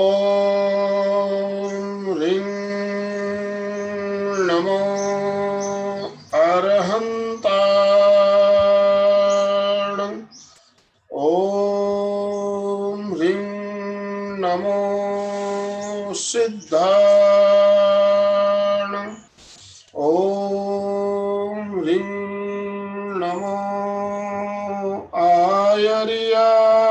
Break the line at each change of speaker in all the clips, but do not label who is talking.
ओम ह्रीं नमो अरहन्ताण। ओम ह्रीं नमो सिद्धाण। ओम ह्रीं नमो आयर्याण।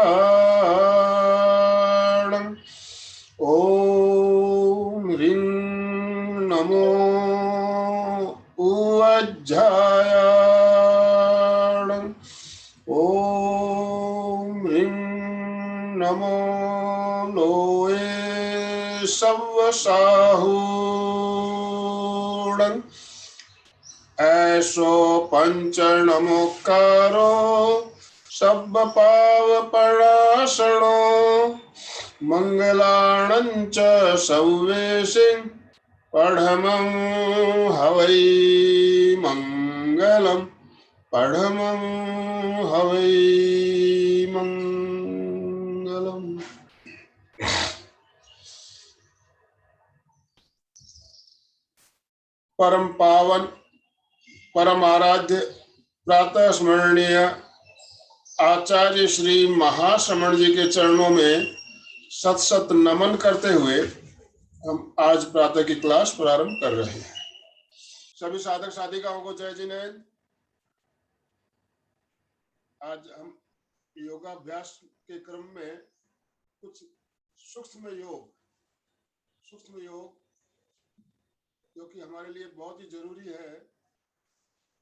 ओम ह्रीं नमो उवज्झायाण। ओम ह्रीं नमो लोये सव्वसाहूण। ऐसो पंचनमुक्कारो सब्बपावपणासनो मंगलाणं च सव्वेसिं पढमं हवै मंगलम्। पढमं हवै मंगलम्। परम पावन परम आराध्य प्रातः स्मरणीय आचार्य श्री महाश्रमण जी के चरणों में सत सत नमन करते हुए हम आज प्रातः की क्लास प्रारंभ कर रहे हैं। सभी साधक साधिकाओं को जय जिनेन्द्र। आज हम योगाभ्यास के क्रम में कुछ सूक्ष्म योग जो कि हमारे लिए बहुत ही जरूरी है,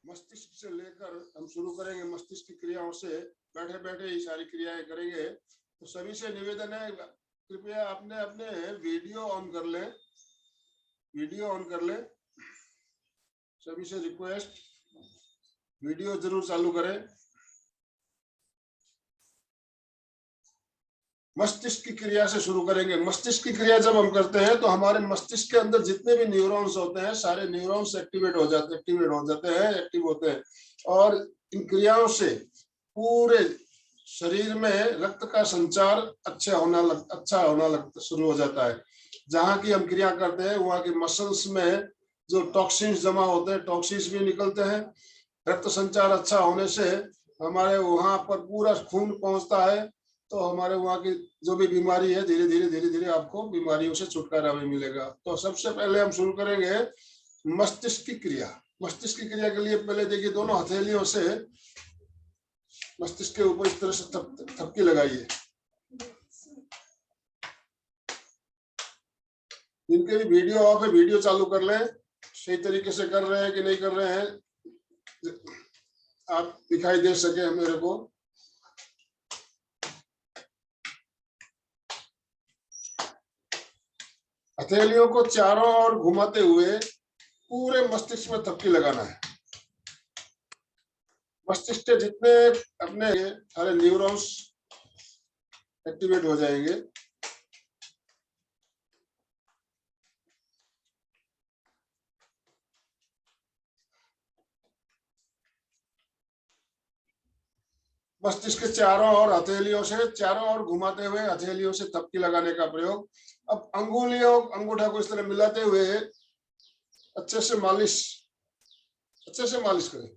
मस्तिष्क से लेकर हम शुरू करेंगे। मस्तिष्क की क्रियाओं से बैठे बैठे ही सारी क्रियाएं करेंगे। तो सभी से निवेदन है, कृपया अपने अपने वीडियो ऑन कर लें। सभी से रिक्वेस्ट, वीडियो जरूर चालू करें। मस्तिष्क की क्रिया से शुरू करेंगे। मस्तिष्क की क्रिया जब हम करते हैं तो हमारे मस्तिष्क के अंदर जितने भी न्यूरॉन्स होते हैं सारे न्यूरॉन्स एक्टिव होते हैं और इन क्रियाओं से पूरे शरीर में रक्त का संचार अच्छा होना शुरू हो जाता है। जहाँ की हम क्रिया करते हैं वहाँ के मसल्स में जो टॉक्सिन्स जमा होते हैं, टॉक्सिन्स भी निकलते हैं। रक्त संचार अच्छा होने से हमारे वहां पर पूरा खून पहुंचता है, तो हमारे वहाँ की जो भी बीमारी है धीरे धीरे आपको बीमारियों से छुटकारा भी मिलेगा। तो सबसे पहले हम शुरू करेंगे मस्तिष्क की क्रिया। मस्तिष्क की क्रिया के लिए पहले देखिए, दोनों हथेलियों से मस्तिष्क के ऊपर इस तरह से थपकी लगाइए। जिनके भी वीडियो ऑफ है वीडियो चालू कर लें। सही तरीके से कर रहे हैं कि नहीं कर रहे हैं आप दिखाई दे सके मेरे को। हथेलियों को चारों ओर घुमाते हुए पूरे मस्तिष्क में थपकी लगाना है। मस्तिष्क के जितने अपने सारे न्यूरॉन्स एक्टिवेट हो जाएंगे। मस्तिष्क के चारों ओर चारों ओर घुमाते हुए हथेलियों से थपकी लगाने का प्रयोग। अब अंगूठा को इस तरह मिलाते हुए अच्छे से मालिश करें।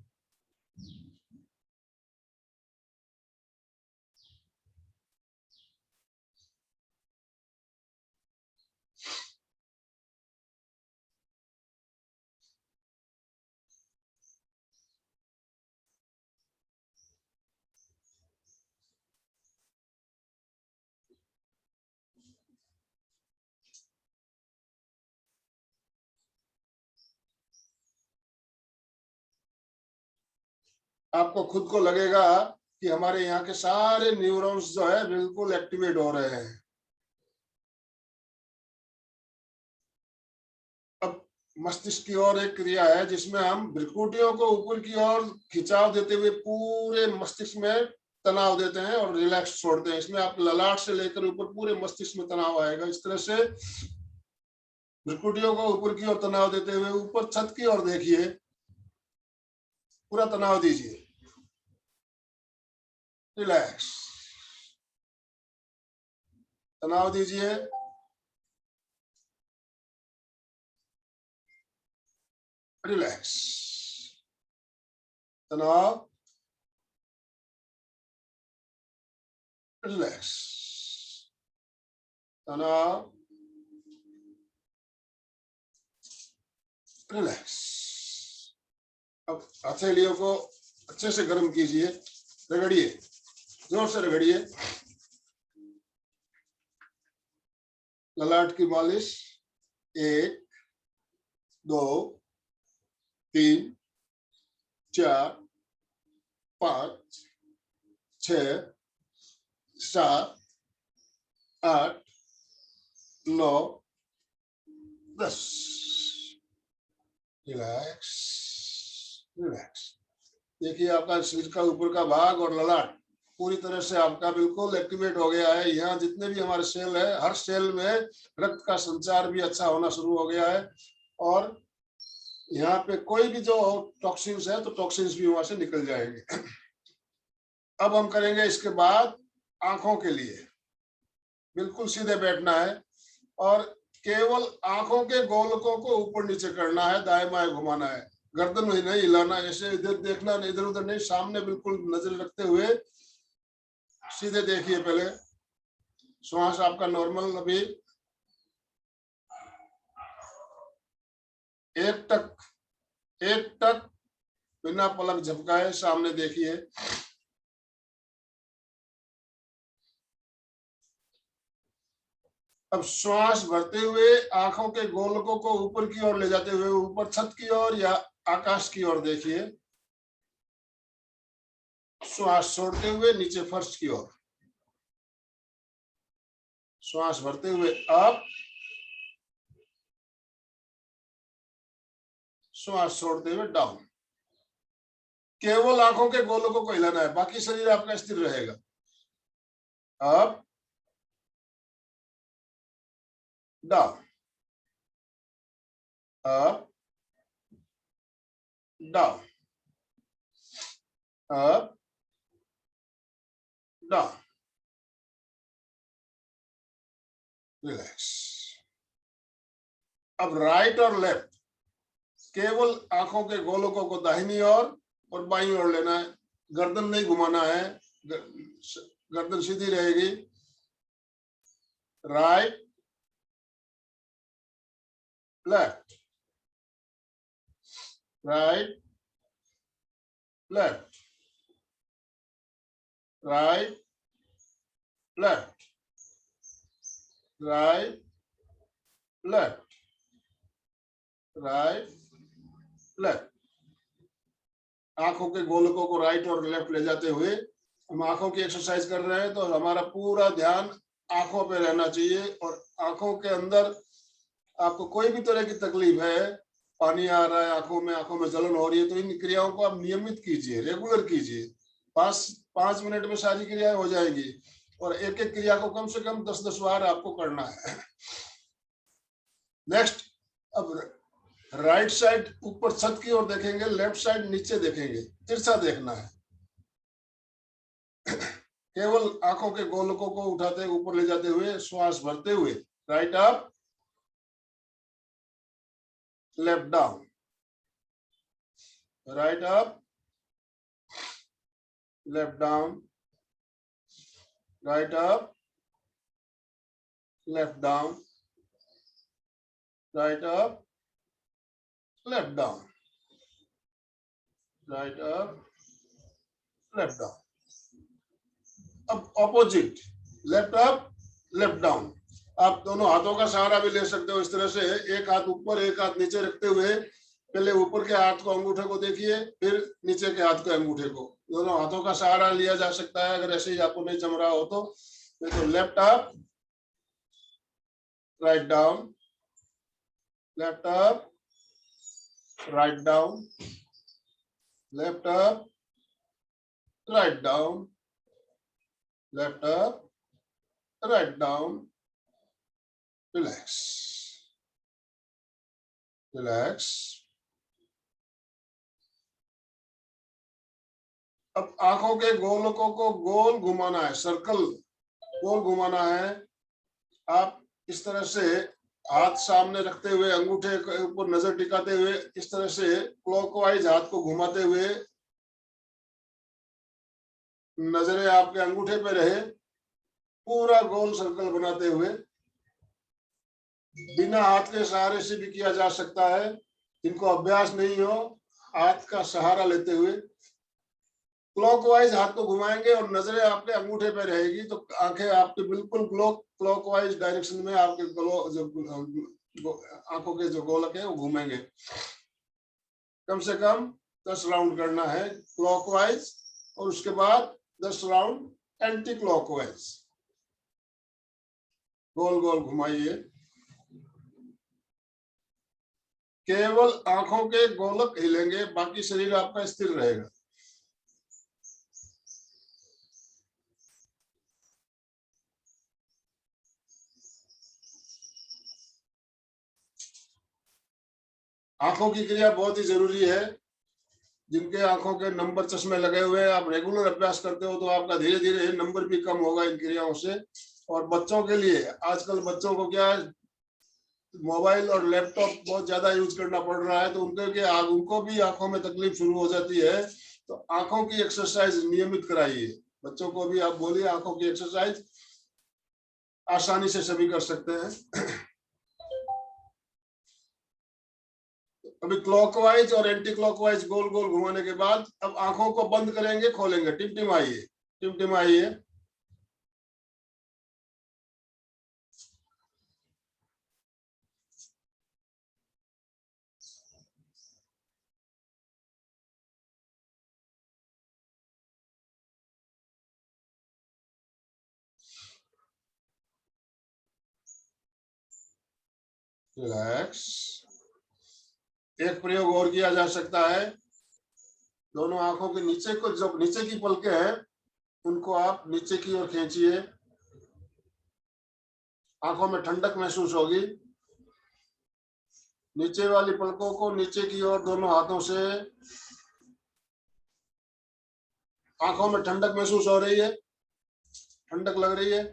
आपको खुद को लगेगा कि हमारे यहाँ के सारे न्यूरॉन्स जो है बिल्कुल एक्टिवेट हो रहे हैं। अब मस्तिष्क की ओर एक क्रिया है जिसमें हम भ्रुकुटियों को ऊपर की ओर खिंचाव देते हुए पूरे मस्तिष्क में तनाव देते हैं और रिलैक्स छोड़ते हैं। इसमें आप ललाट से लेकर ऊपर पूरे मस्तिष्क में तनाव आएगा। इस तरह से भ्रुकुटियों को ऊपर की ओर तनाव देते हुए ऊपर छत की ओर देखिए, पूरा तनाव दीजिए, रिलैक्स, तनाव दीजिए, रिलैक्स, तनाव, रिलैक्स, तनाव, रिलैक्स। अब हथेलियों को अच्छे से गर्म कीजिए, रगड़िए, जोर से रगड़िए। ललाट की मालिश 1 2 3 4 5 6 7 8 9 10। Relax, relax. देखिए आपका शरीर का ऊपर का भाग और ललाट पूरी तरह से आपका बिल्कुल एक्टिवेट हो गया है। यहाँ जितने भी हमारे सेल है, हर सेल में रक्त का संचार भी अच्छा होना शुरू हो गया है, और यहाँ पे कोई भी जो टॉक्सिन्स है तो टॉक्सिन्स भी वहां से निकल जाएंगे। अब हम करेंगे इसके बाद आंखों के लिए। बिल्कुल सीधे बैठना है और केवल आंखों के गोलकों को ऊपर नीचे करना है, दाएं बाएं घुमाना है, गर्दन ही नहीं हिलाना, ऐसे इधर देखना नहीं, इधर उधर नहीं, सामने बिल्कुल नजर रखते हुए सीधे देखिए। पहले श्वास आपका नॉर्मल, अभी 1 टक, 1 टक बिना पलक झपकाए सामने देखिए। अब श्वास भरते हुए आंखों के गोलकों को ऊपर की ओर ले जाते हुए ऊपर छत की ओर या आकाश की ओर देखिए। श्वास छोड़ते हुए नीचे फर्श की ओर। श्वास भरते हुए अप, श्वास छोड़ते हुए डाउन। केवल आंखों के गोलकों को हिलाना है, बाकी शरीर आपका स्थिर रहेगा। Up, down, up, down, up, down. Relax. अब राइट और लेफ्ट, केवल आंखों के गोलकों को दाहिनी ओर और बाईं ओर लेना है, गर्दन नहीं घुमाना है, गर्दन सीधी रहेगी। Right, left, right, left, right, left, right, left, right, left. आंखों के गोलकों को राइट और लेफ्ट ले जाते हुए हम आंखों की एक्सरसाइज कर रहे हैं, तो हमारा पूरा ध्यान आंखों पे रहना चाहिए। और आंखों के अंदर आपको कोई भी तरह की तकलीफ है, पानी आ रहा है आंखों में जलन हो रही है, तो इन क्रियाओं को आप नियमित कीजिए, रेगुलर कीजिए। 5 मिनट में सारी क्रियाएं हो जाएगी, और एक एक क्रिया को कम से कम 10-10 बार आपको करना है। नेक्स्ट, अब राइट साइड ऊपर छत की ओर देखेंगे, लेफ्ट साइड नीचे देखेंगे, तिरछा देखना है। केवल आंखों के गोलकों को उठाते ऊपर ले जाते हुए श्वास भरते हुए right up, left down, right up, left down, right up, left down, right up, left down, right up, left down. अब opposite, left up, left down. आप दोनों हाथों का सहारा भी ले सकते हो इस तरह से, एक हाथ ऊपर एक हाथ नीचे रखते हुए पहले ऊपर के हाथ को, अंगूठे को देखिए, फिर नीचे के हाथ को, अंगूठे को। दोनों हाथों का सहारा लिया जा सकता है, अगर ऐसे ही आपको नहीं जम रहा हो तो left up, write down, left up, write down, left up, write down, left up, write down. Relax, relax. अब आंखों के गोलकों को गोल घुमाना है, सर्कल गोल घुमाना है। आप इस तरह से हाथ सामने रखते हुए अंगूठे के ऊपर नजर टिकाते हुए इस तरह से क्लॉकवाइज हाथ को घुमाते हुए नजरें आपके अंगूठे पे रहे, पूरा गोल सर्कल बनाते हुए। बिना हाथ के सहारे से भी किया जा सकता है, जिनको अभ्यास नहीं हो हाथ का सहारा लेते हुए क्लॉकवाइज हाथ को घुमाएंगे और नजरें आपके अंगूठे पे रहेगी, तो आंखें आपके बिल्कुल क्लॉकवाइज डायरेक्शन में आपके जो आंखों के जो गोलक है वो घूमेंगे। कम से कम 10 राउंड करना है क्लॉकवाइज और उसके बाद 10 राउंड एंटी क्लॉकवाइज, गोल गोल घुमाइए। केवल आंखों के गोलक हिलेंगे, बाकी शरीर आपका स्थिर रहेगा। आंखों की क्रिया बहुत ही जरूरी है। जिनके आंखों के नंबर चश्मे लगे हुए हैं, आप रेगुलर अभ्यास करते हो तो आपका धीरे धीरे नंबर भी कम होगा इन क्रियाओं से। और बच्चों के लिए आजकल बच्चों को क्या है, मोबाइल और लैपटॉप बहुत ज्यादा यूज करना पड़ रहा है, तो उनको भी आंखों में तकलीफ शुरू हो जाती है। तो आंखों की एक्सरसाइज नियमित कराइए। बच्चों को भी आप बोलिए आंखों की एक्सरसाइज आसानी से सभी कर सकते हैं। अभी क्लॉकवाइज और एंटी क्लॉकवाइज गोल गोल घुमाने के बाद अब आंखों को बंद करेंगे, खोलेंगे। टिमटिमाइए, टिमटिमाइए। रिलैक्स। एक प्रयोग और किया जा सकता है, दोनों आंखों के नीचे को, जो नीचे की पलकें हैं उनको आप नीचे की ओर खींचिए। आंखों में ठंडक महसूस होगी। नीचे वाली पलकों को नीचे की ओर दोनों हाथों से, आंखों में ठंडक महसूस हो रही है, ठंडक लग रही है।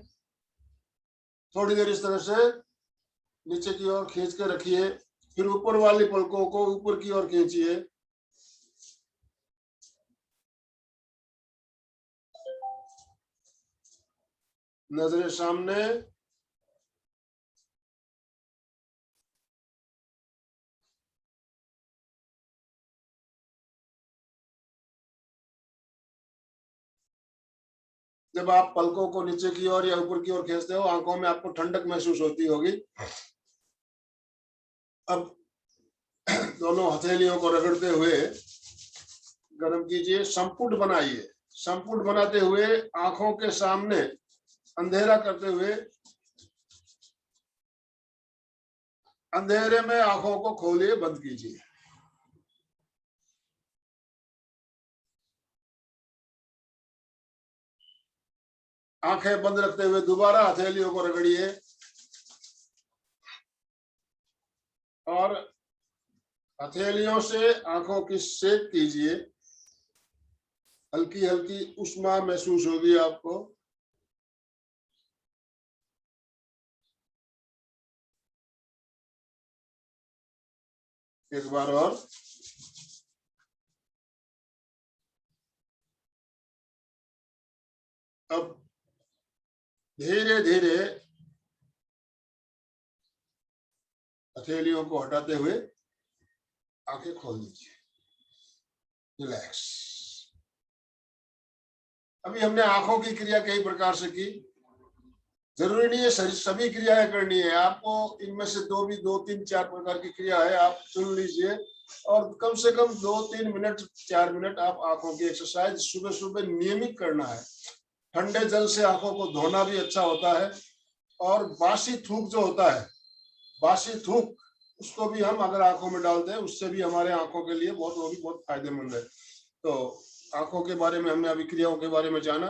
थोड़ी देर इस तरह से नीचे की ओर खींच के रखिए, फिर ऊपर वाली पलकों को ऊपर की ओर खींचिए। नजरें सामने। जब आप पलकों को नीचे की ओर या ऊपर की ओर खींचते हो, आंखों में आपको ठंडक महसूस होती होगी। अब दोनों हथेलियों को रगड़ते हुए गर्म कीजिए, संपुट बनाइए। संपुट बनाते हुए आंखों के सामने अंधेरा करते हुए अंधेरे में आंखों को खोलिए, बंद कीजिए। आंखें बंद रखते हुए दोबारा हथेलियों को रगड़िए और हथेलियों से आंखों की सेक कीजिए। हल्की हल्की उष्मा महसूस होगी आपको। एक बार और। अब धीरे धीरे हथेलियों को हटाते हुए आंखें खोल दीजिए। रिलैक्स। अभी हमने आंखों की क्रिया कई प्रकार से की। जरूरी नहीं है सभी क्रियाएं करनी है आपको, इनमें से दो तीन चार प्रकार की क्रिया है, आप चुन लीजिए। और कम से कम 2-3 मिनट 4 मिनट आप आंखों की एक्सरसाइज सुबह सुबह नियमित करना है। ठंडे जल से आंखों को धोना भी अच्छा होता है। और बासी थूक जो होता है, बासी थूक, उसको भी हम अगर आंखों में डालते हैं उससे भी हमारे आंखों के लिए वो भी बहुत फायदेमंद है। तो आंखों के बारे में हमने अभी क्रियाओं के बारे में जाना।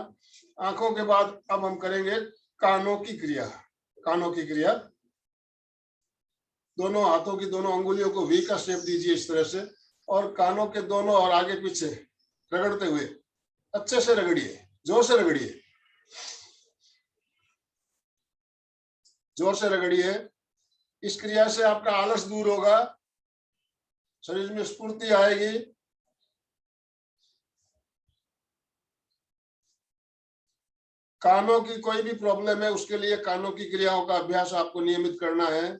आंखों के बाद अब हम करेंगे कानों की क्रिया। कानों की क्रिया, दोनों हाथों की दोनों अंगुलियों को वी का शेप दीजिए इस तरह से, और कानों के दोनों और आगे पीछे रगड़ते हुए अच्छे से रगड़िए, जोर से रगड़िए, जोर से रगड़िए। इस क्रिया से आपका आलस दूर होगा, शरीर में स्फूर्ति आएगी। कानों की कोई भी प्रॉब्लम है उसके लिए कानों की क्रियाओं का अभ्यास आपको नियमित करना है।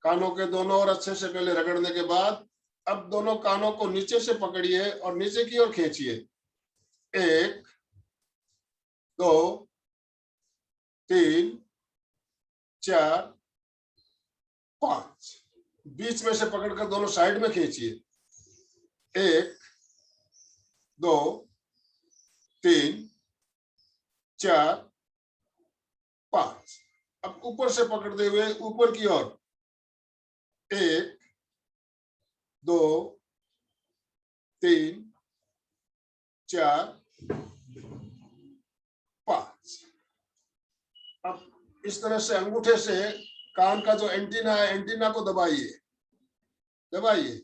कानों के दोनों ओर अच्छे से पहले रगड़ने के बाद अब दोनों कानों को नीचे से पकड़िए और नीचे की ओर खींचिए। 1 2 3 4 5। बीच में से पकड़कर दोनों साइड में खींचिए। 1 2 3 4 5। अब ऊपर से पकड़ते हुए ऊपर की ओर 1 2 3 4 5। अब इस तरह से अंगूठे से कान का जो एंटीना है, एंटीना को दबाइए, दबाइए।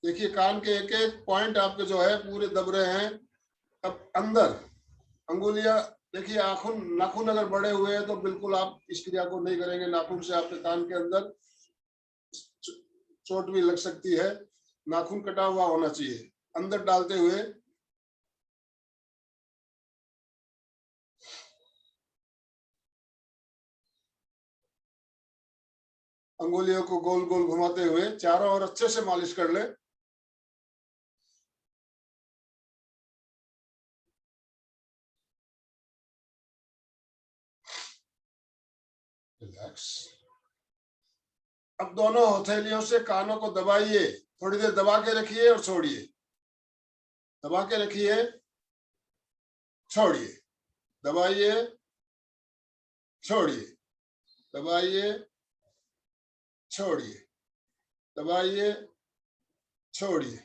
देखिए कान के एक एक पॉइंट आपके जो है पूरे दब रहे हैं। अब अंदर अंगुलियां देखिए, नाखून अगर बड़े हुए हैं तो बिल्कुल आप इस क्रिया को नहीं करेंगे। नाखून से आपके कान के अंदर चोट भी लग सकती है। नाखून कटा हुआ होना चाहिए। अंदर डालते हुए अंगुलियों को गोल गोल घुमाते हुए चारों ओर अच्छे से मालिश कर ले। रिलैक्स। अब दोनों हथेलियों से कानों को दबाइए, थोड़ी देर दबा के रखिए और छोड़िए, दबा के रखिए, छोड़िए, दबाइए, छोड़िए, दबाइए, छोड़िए, दबाइए, छोड़िए।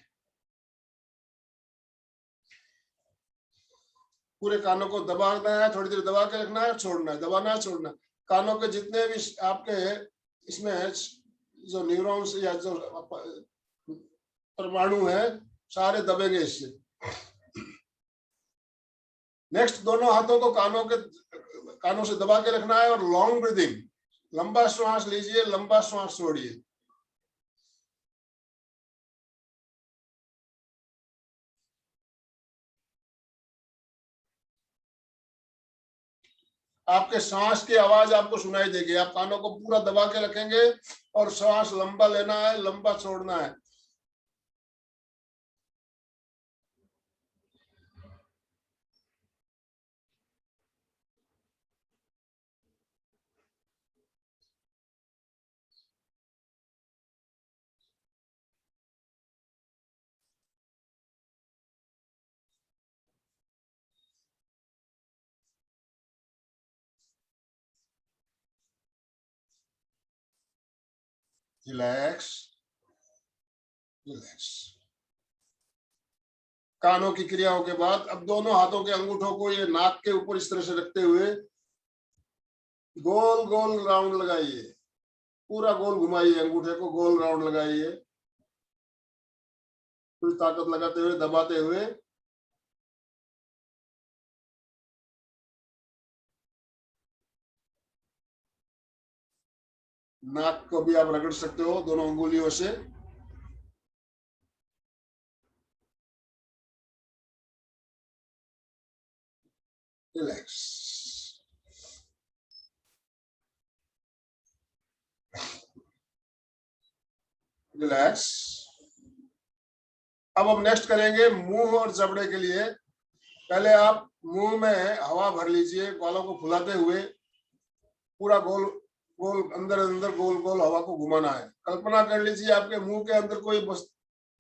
पूरे कानों को दबाना है, थोड़ी देर दबा के रखना है, छोड़ना है, दबाना है, छोड़ना है। कानों के जितने भी आपके इसमें जो न्यूरॉन्स या जो परमाणु है सारे दबेंगे इससे। नेक्स्ट दोनों हाथों को कानों से दबा के रखना है और लॉन्ग ब्रीदिंग, लंबा श्वास लीजिए, लंबा श्वास छोड़िए। आपके सांस की आवाज आपको सुनाई देगी। आप कानों को पूरा दबा के रखेंगे और श्वास लंबा लेना है, लंबा छोड़ना है। Relax, relax. कानों की क्रियाओं के बाद अब दोनों हाथों के अंगूठों को ये नाक के ऊपर इस तरह से रखते हुए गोल गोल राउंड लगाइए, पूरा गोल घुमाइए, अंगूठे को गोल राउंड लगाइए, कुछ ताकत लगाते हुए, दबाते हुए। नाक को भी आप रगड़ सकते हो दोनों अंगुलियों से। Relax, relax. अब हम नेक्स्ट करेंगे मुंह और जबड़े के लिए। पहले आप मुंह में हवा भर लीजिए, बालों को फुलाते हुए पूरा गोल गोल अंदर अंदर गोल गोल हवा को घुमाना है। कल्पना कर लीजिए आपके मुंह के अंदर कोई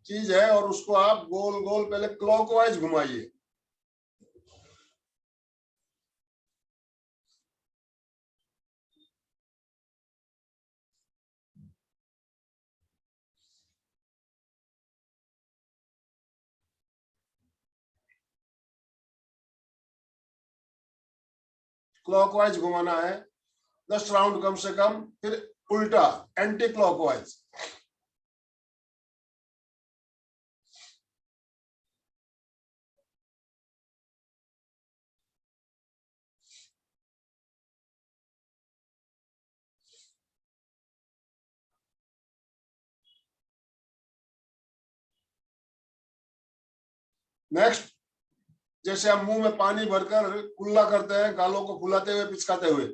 चीज है और उसको आप गोल गोल पहले क्लॉकवाइज घुमाइए। क्लॉकवाइज घुमाना है 10 राउंड कम से कम। फिर उल्टा एंटी क्लॉकवाइज। नेक्स्ट, जैसे हम मुंह में पानी भरकर कुल्ला करते हैं, गालों को फुलाते हुए, पिचकाते हुए।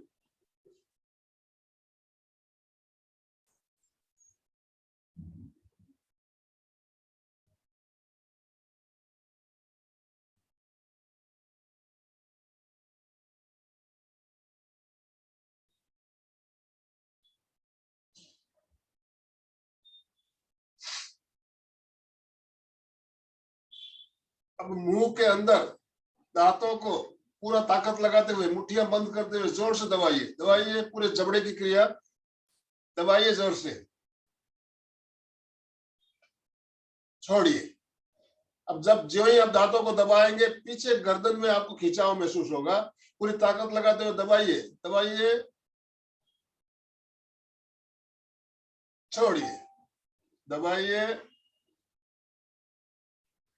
अब मुंह के अंदर दांतों को पूरा ताकत लगाते हुए, मुट्ठियां बंद करते हुए जोर से दबाइए, दबाइए, पूरे जबड़े की क्रिया, दबाइए जोर से, छोड़िए। अब जब जो ही आप दांतों को दबाएंगे, पीछे गर्दन में आपको खिंचाव महसूस होगा। पूरी ताकत लगाते हुए दबाइए, दबाइए, छोड़िए, दबाइए,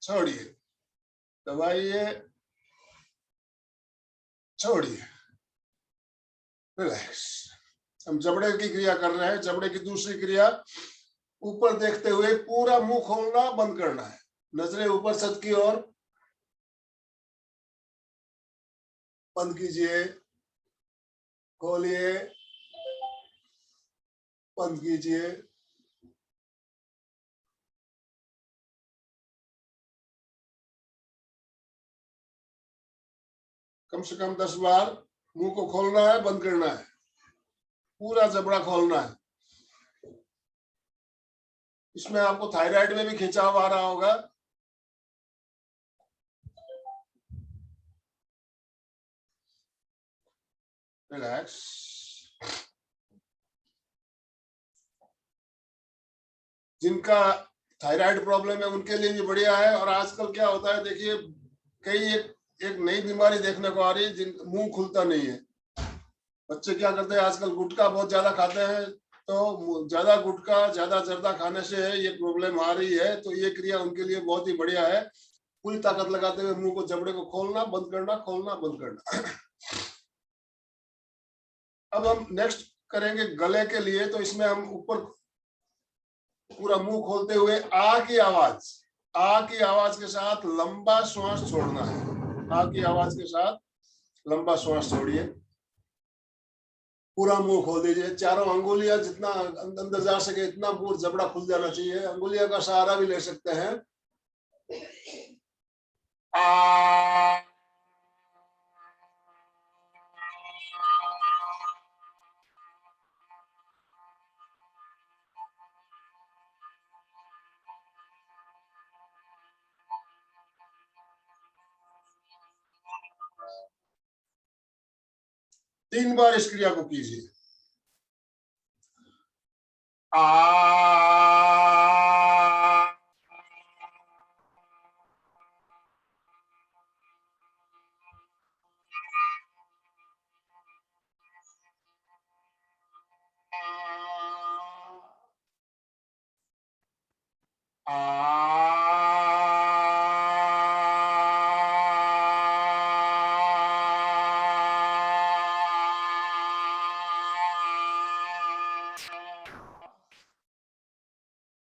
छोड़िए, दबाइए, छोड़िए, रिलैक्स। हम जबड़े की क्रिया कर रहे हैं। जबड़े की दूसरी क्रिया, ऊपर देखते हुए पूरा मुंह खोलना, बंद करना है। नजरें ऊपर छत की ओर, बंद कीजिए, खोलिए, बंद कीजिए। कम से कम 10 बार मुंह को खोलना है, बंद करना है, पूरा जबड़ा खोलना है। इसमें आपको थायराइड में भी खिंचाव आ रहा होगा। रिलैक्स। जिनका थायराइड प्रॉब्लम है उनके लिए भी बढ़िया है। और आजकल क्या होता है, देखिए, कई एक नई बीमारी देखने को आ रही है, जिन मुंह खुलता नहीं है। बच्चे क्या करते हैं आजकल, गुटखा बहुत ज्यादा खाते हैं, तो ज्यादा गुटखा, ज्यादा जर्दा खाने से ये प्रॉब्लम आ रही है। तो ये क्रिया उनके लिए बहुत ही बढ़िया है। पूरी ताकत लगाते हुए मुंह को, जबड़े को खोलना, बंद करना, खोलना, बंद करना। अब हम नेक्स्ट करेंगे गले के लिए। तो इसमें हम ऊपर पूरा मुंह खोलते हुए आ की आवाज के साथ लंबा श्वास छोड़ना है। आ की आवाज के साथ लंबा श्वास छोड़िए, पूरा मुंह खोल दीजिए। चारों अंगुलियां जितना अंदर जा सके इतना पूरा जबड़ा खुल जाना चाहिए। अंगुलियों का सहारा भी ले सकते हैं। आ 3 बार इस क्रिया को कीजिए। आ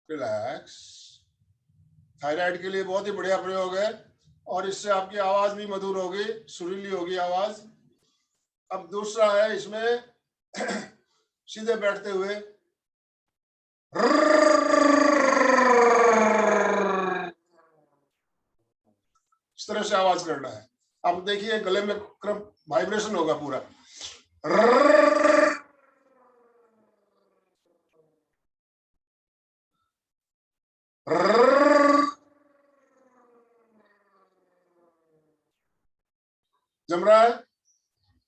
रिलैक्स। थायराइड के लिए बहुत ही बढ़िया प्रयोग है। और इससे आपकी आवाज भी मधुर होगी, सुरीली होगी आवाज। अब दूसरा है इसमें सीधे बैठते हुए इस तरह से आवाज करना है। अब देखिए गले में वाइब्रेशन होगा पूरा। जम रहा है?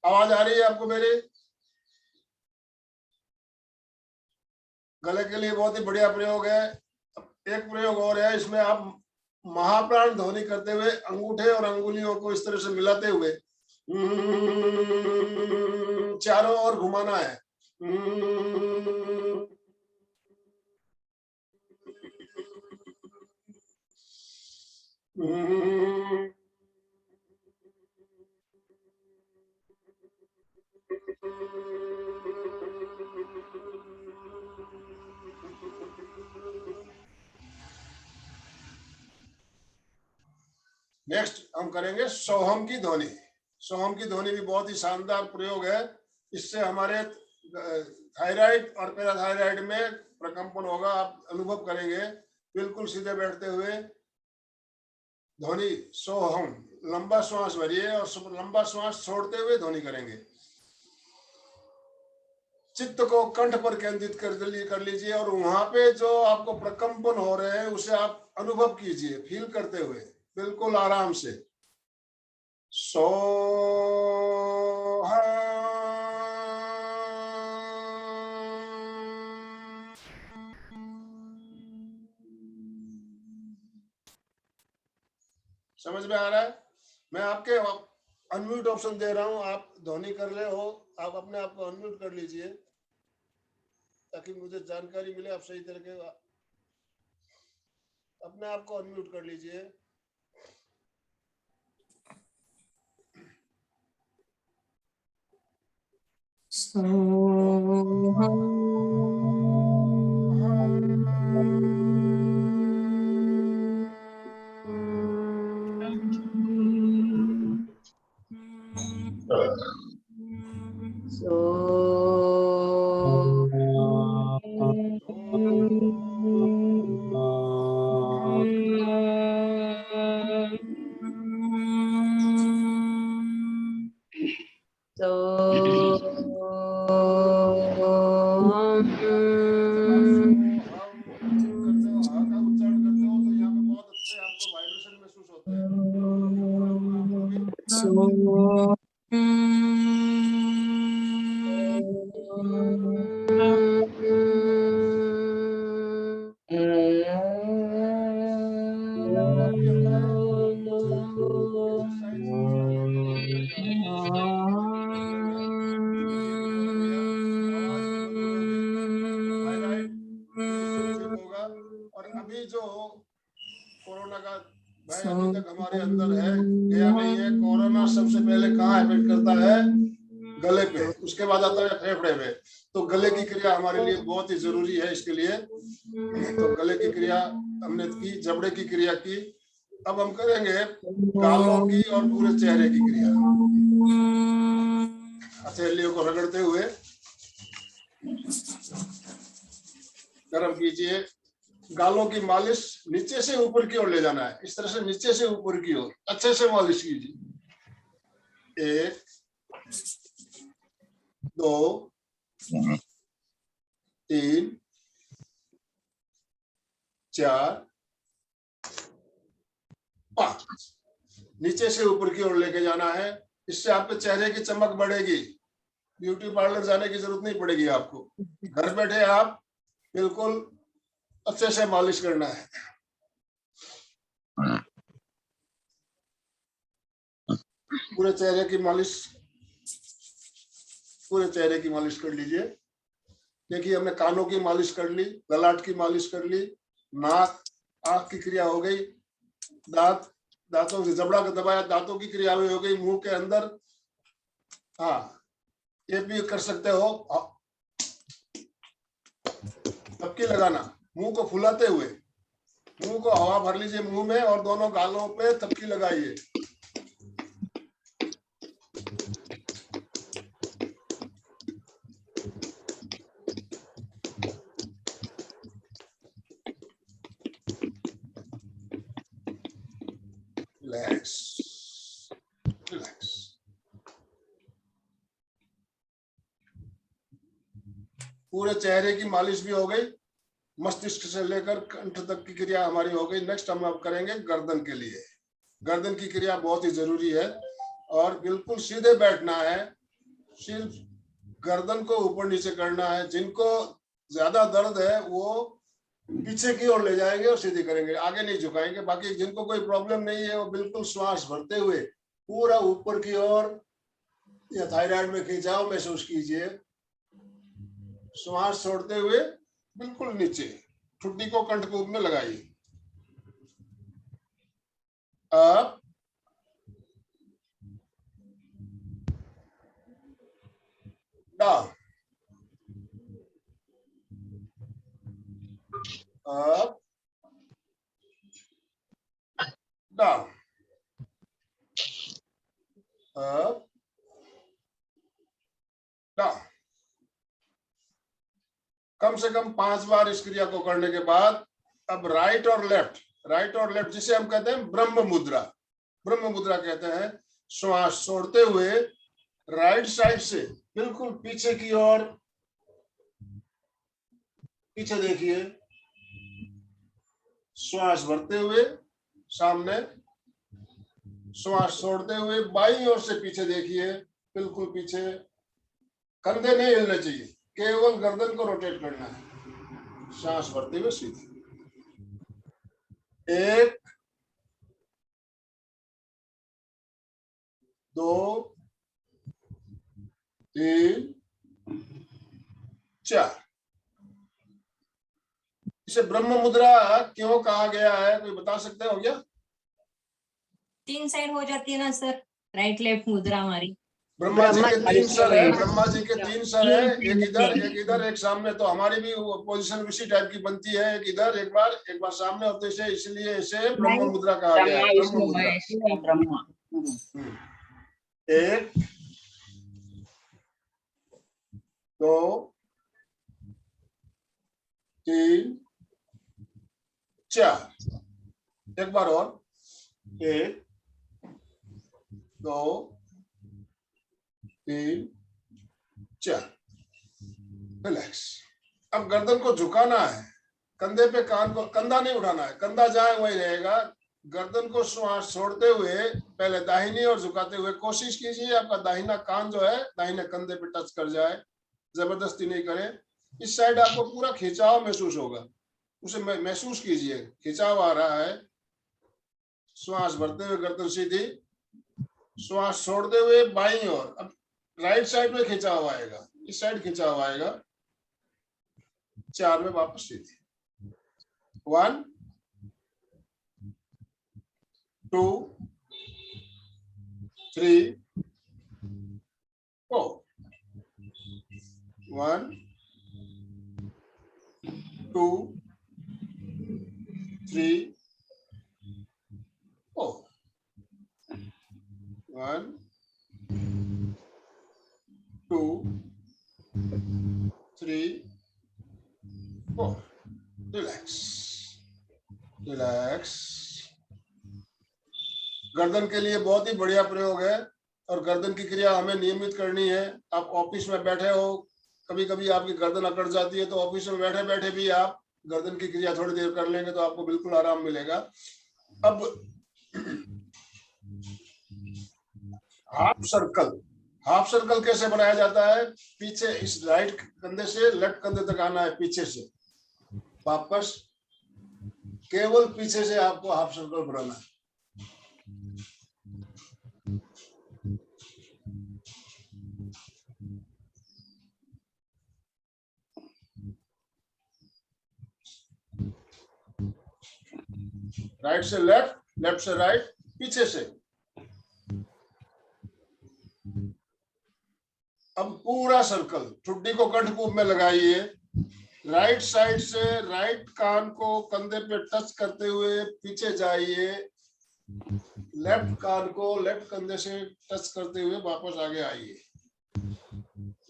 आवाज आ रही है आपको मेरी? गले के लिए बहुत ही बढ़िया प्रयोग है। एक प्रयोग और है, इसमें आप महाप्राण ध्वनि करते हुए अंगूठे और अंगुलियों को इस तरह से मिलाते हुए चारों ओर घुमाना है। नेक्स्ट हम करेंगे सोहम की ध्वनि। सोहम की ध्वनि भी बहुत ही शानदार प्रयोग है। इससे हमारे थायराइड और पैराथायराइड में प्रकंपन होगा, आप अनुभव करेंगे। बिल्कुल सीधे बैठते हुए ध्वनि सोहम, लंबा श्वास भरिए और लंबा श्वास छोड़ते हुए ध्वनि करेंगे। चित्त को कंठ पर केंद्रित कर लीजिए और वहां पे जो आपको प्रकंपन हो रहे हैं उसे आप अनुभव कीजिए, फील करते हुए बिल्कुल आराम से। सो समझ में आ रहा है? मैं आपके अनम्यूट ऑप्शन दे रहा हूं, आप ध्वनि कर ले हो, आप अपने आप को अनम्यूट कर लीजिए ताकि मुझे जानकारी मिले। आप सही तरीके अपने आप को अनम्यूट कर लीजिए। और अभी जो कोरोना का भय अभी तक हमारे अंदर है, गया नहीं है। कोरोना सबसे पहले कहाँ इफेक्ट करता है? गले पे, उसके बाद आता है फेफड़े पे। तो गले की क्रिया हमारे लिए बहुत ही जरूरी है। इसके लिए तो गले की क्रिया हमने की, जबड़े की क्रिया की। अब हम करेंगे गालों की और पूरे चेहरे की क्रिया। हथेलियों को रगड़ते हुए गर्म कीजिए। गालों की मालिश नीचे से ऊपर की ओर ले जाना है, इस तरह से नीचे से ऊपर की ओर अच्छे से मालिश कीजिए। 1 2 3 4 5, नीचे से ऊपर की ओर लेके जाना है। इससे आपके चेहरे की चमक बढ़ेगी। ब्यूटी पार्लर जाने की जरूरत नहीं पड़ेगी आपको। घर बैठे आप बिल्कुल अच्छे से मालिश करना है। पूरे चेहरे की मालिश, पूरे चेहरे की मालिश कर लीजिए। देखिए हमने कानों की मालिश कर ली, ललाट की मालिश कर ली, नाक आंख की क्रिया हो गई, दांत, दांतों से जबड़ा का दबाया, दांतों की क्रिया भी हो गई। मुंह के अंदर हाँ ये भी कर सकते हो, थपकी लगाना, मुंह को फुलाते हुए मुंह को हवा भर लीजिए मुंह में और दोनों गालों पे थपकी लगाइए। Relax relax. पूरे चेहरे की मालिश भी हो गई, मस्तिष्क से लेकर कंठ तक की क्रिया हमारी हो गई। नेक्स्ट हम अब करेंगे गर्दन के लिए। गर्दन की क्रिया बहुत ही जरूरी है और बिल्कुल सीधे बैठना है, सिर्फ गर्दन को ऊपर नीचे करना है। जिनको ज्यादा दर्द है वो पीछे की ओर ले जाएंगे और सीधी करेंगे, आगे नहीं झुकाएंगे। बाकी जिनको कोई प्रॉब्लम नहीं है वो बिल्कुल श्वास भरते हुए पूरा ऊपर की ओर या थायराइड में खिंचाव महसूस कीजिए। श्वास छोड़ते हुए बिल्कुल नीचे, ठुड्डी को कंठकूप में लगाइए। Up down, up down, up down. कम से कम 5 बार इस क्रिया को करने के बाद अब राइट और लेफ्ट जिसे हम कहते हैं ब्रह्म मुद्रा कहते हैं। श्वास छोड़ते हुए राइट साइड से बिल्कुल पीछे की ओर, पीछे देखिए, श्वास भरते हुए सामने, श्वास छोड़ते हुए बाईं ओर से पीछे देखिए, बिल्कुल पीछे। कंधे नहीं हिलने चाहिए, केवल गर्दन को रोटेट करना है। सांस भरते हुए सीधे 1 2 3 4। इसे ब्रह्म मुद्रा क्यों कहा गया है, कोई बता सकते हो क्या?
3 साइड हो जाती है ना सर, राइट लेफ्ट मुद्रा हमारी।
ब्रह्मा जी के 3 सर है, ब्रह्मा जी के 3 सर है, एक इधर एक सामने। तो हमारी भी पोजीशन उसी टाइप की बनती है, एक इधर एक बार सामने होते से, इसलिए इसे ब्रह्म मुद्रा कहा गया है। ब्रह्म मुद्रा। 1 2 3 4। एक बार और, 1 2 3 4। रिलैक्स। अब गर्दन को झुकाना है, कंधे पे कान को, कंधा नहीं उठाना है, कंधा जहां वही रहेगा। गर्दन को श्वास छोड़ते हुए पहले दाहिनी ओर झुकाते हुए कोशिश कीजिए आपका दाहिना कान जो है दाहिने कंधे पे टच कर जाए, जबरदस्ती नहीं करें। इस साइड आपको पूरा खिंचाव महसूस होगा, उसे महसूस कीजिए, खिंचाव आ रहा है। श्वास भरते हुए गर्दन सीधी, श्वास छोड़ते हुए बाईं ओर। अब राइट साइड में खिंचाव आएगा, इस साइड खिंचाव आएगा। 4 में वापस सीधी। 1 2 3 4। 1 2 3 4। 1 2 3 4। Relax relax. गर्दन के लिए बहुत ही बढ़िया प्रयोग है, और गर्दन की क्रिया हमें नियमित करनी है। आप ऑफिस में बैठे हो, कभी कभी आपकी गर्दन अकड़ जाती है, तो ऑफिस में बैठे बैठे भी आप गर्दन की क्रिया थोड़ी देर कर लेंगे तो आपको बिल्कुल आराम मिलेगा। अब हाफ सर्कल कैसे बनाया जाता है? पीछे इस राइट कंधे से लेफ्ट कंधे तक आना है, पीछे से वापस, केवल पीछे से आपको हाफ सर्कल बनाना है। राइट से लेफ्ट, लेफ्ट से राइट, पीछे से। अब पूरा सर्कल ठुड्डी को कंठकूप में लगाइए। राइट साइड से राइट कान को कंधे पे टच करते हुए पीछे जाइए, लेफ्ट कान को लेफ्ट कंधे से टच करते हुए वापस आगे आइए।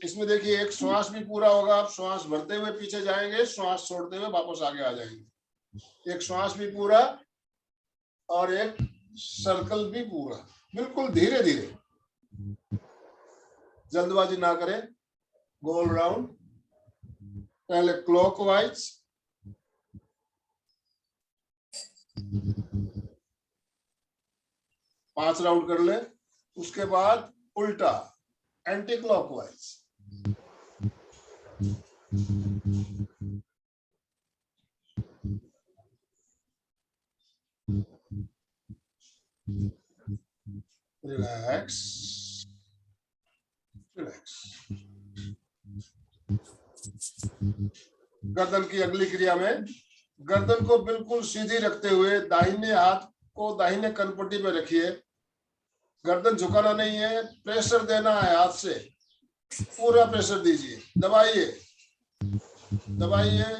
इसमें देखिए एक श्वास भी पूरा होगा, आप श्वास भरते हुए पीछे जाएंगे, श्वास छोड़ते हुए वापस आगे आ जाएंगे। एक श्वास भी पूरा और एक सर्कल भी पूरा, बिल्कुल धीरे धीरे, जल्दबाजी ना करें। गोल राउंड, पहले क्लॉकवाइज, पांच राउंड कर ले, उसके बाद उल्टा एंटी क्लॉकवाइज। Relax relax. गर्दन की अगली क्रिया में गर्दन को बिल्कुल सीधी रखते हुए दाहिने हाथ को दाहिने कनपट्टी पे रखिए। गर्दन झुकाना नहीं है, प्रेशर देना है, हाथ से पूरा प्रेशर दीजिए, दबाइए दबाइए।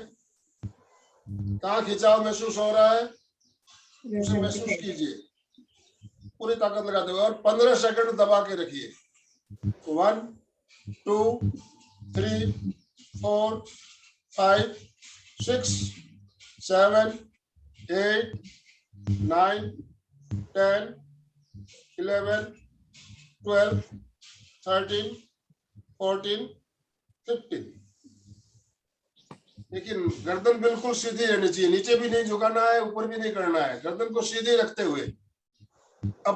कहाँ खिंचाव महसूस हो रहा है उसे महसूस कीजिए, पूरी ताकत लगाते हुए और 15 सेकंड दबा के रखिए। 1 2 3 4 5 6 7 8 9 10 11 12 13 14 15। लेकिन गर्दन बिल्कुल सीधी रहनी चाहिए, नीचे भी नहीं झुकाना है, ऊपर भी नहीं करना है, गर्दन को सीधी रखते हुए। अब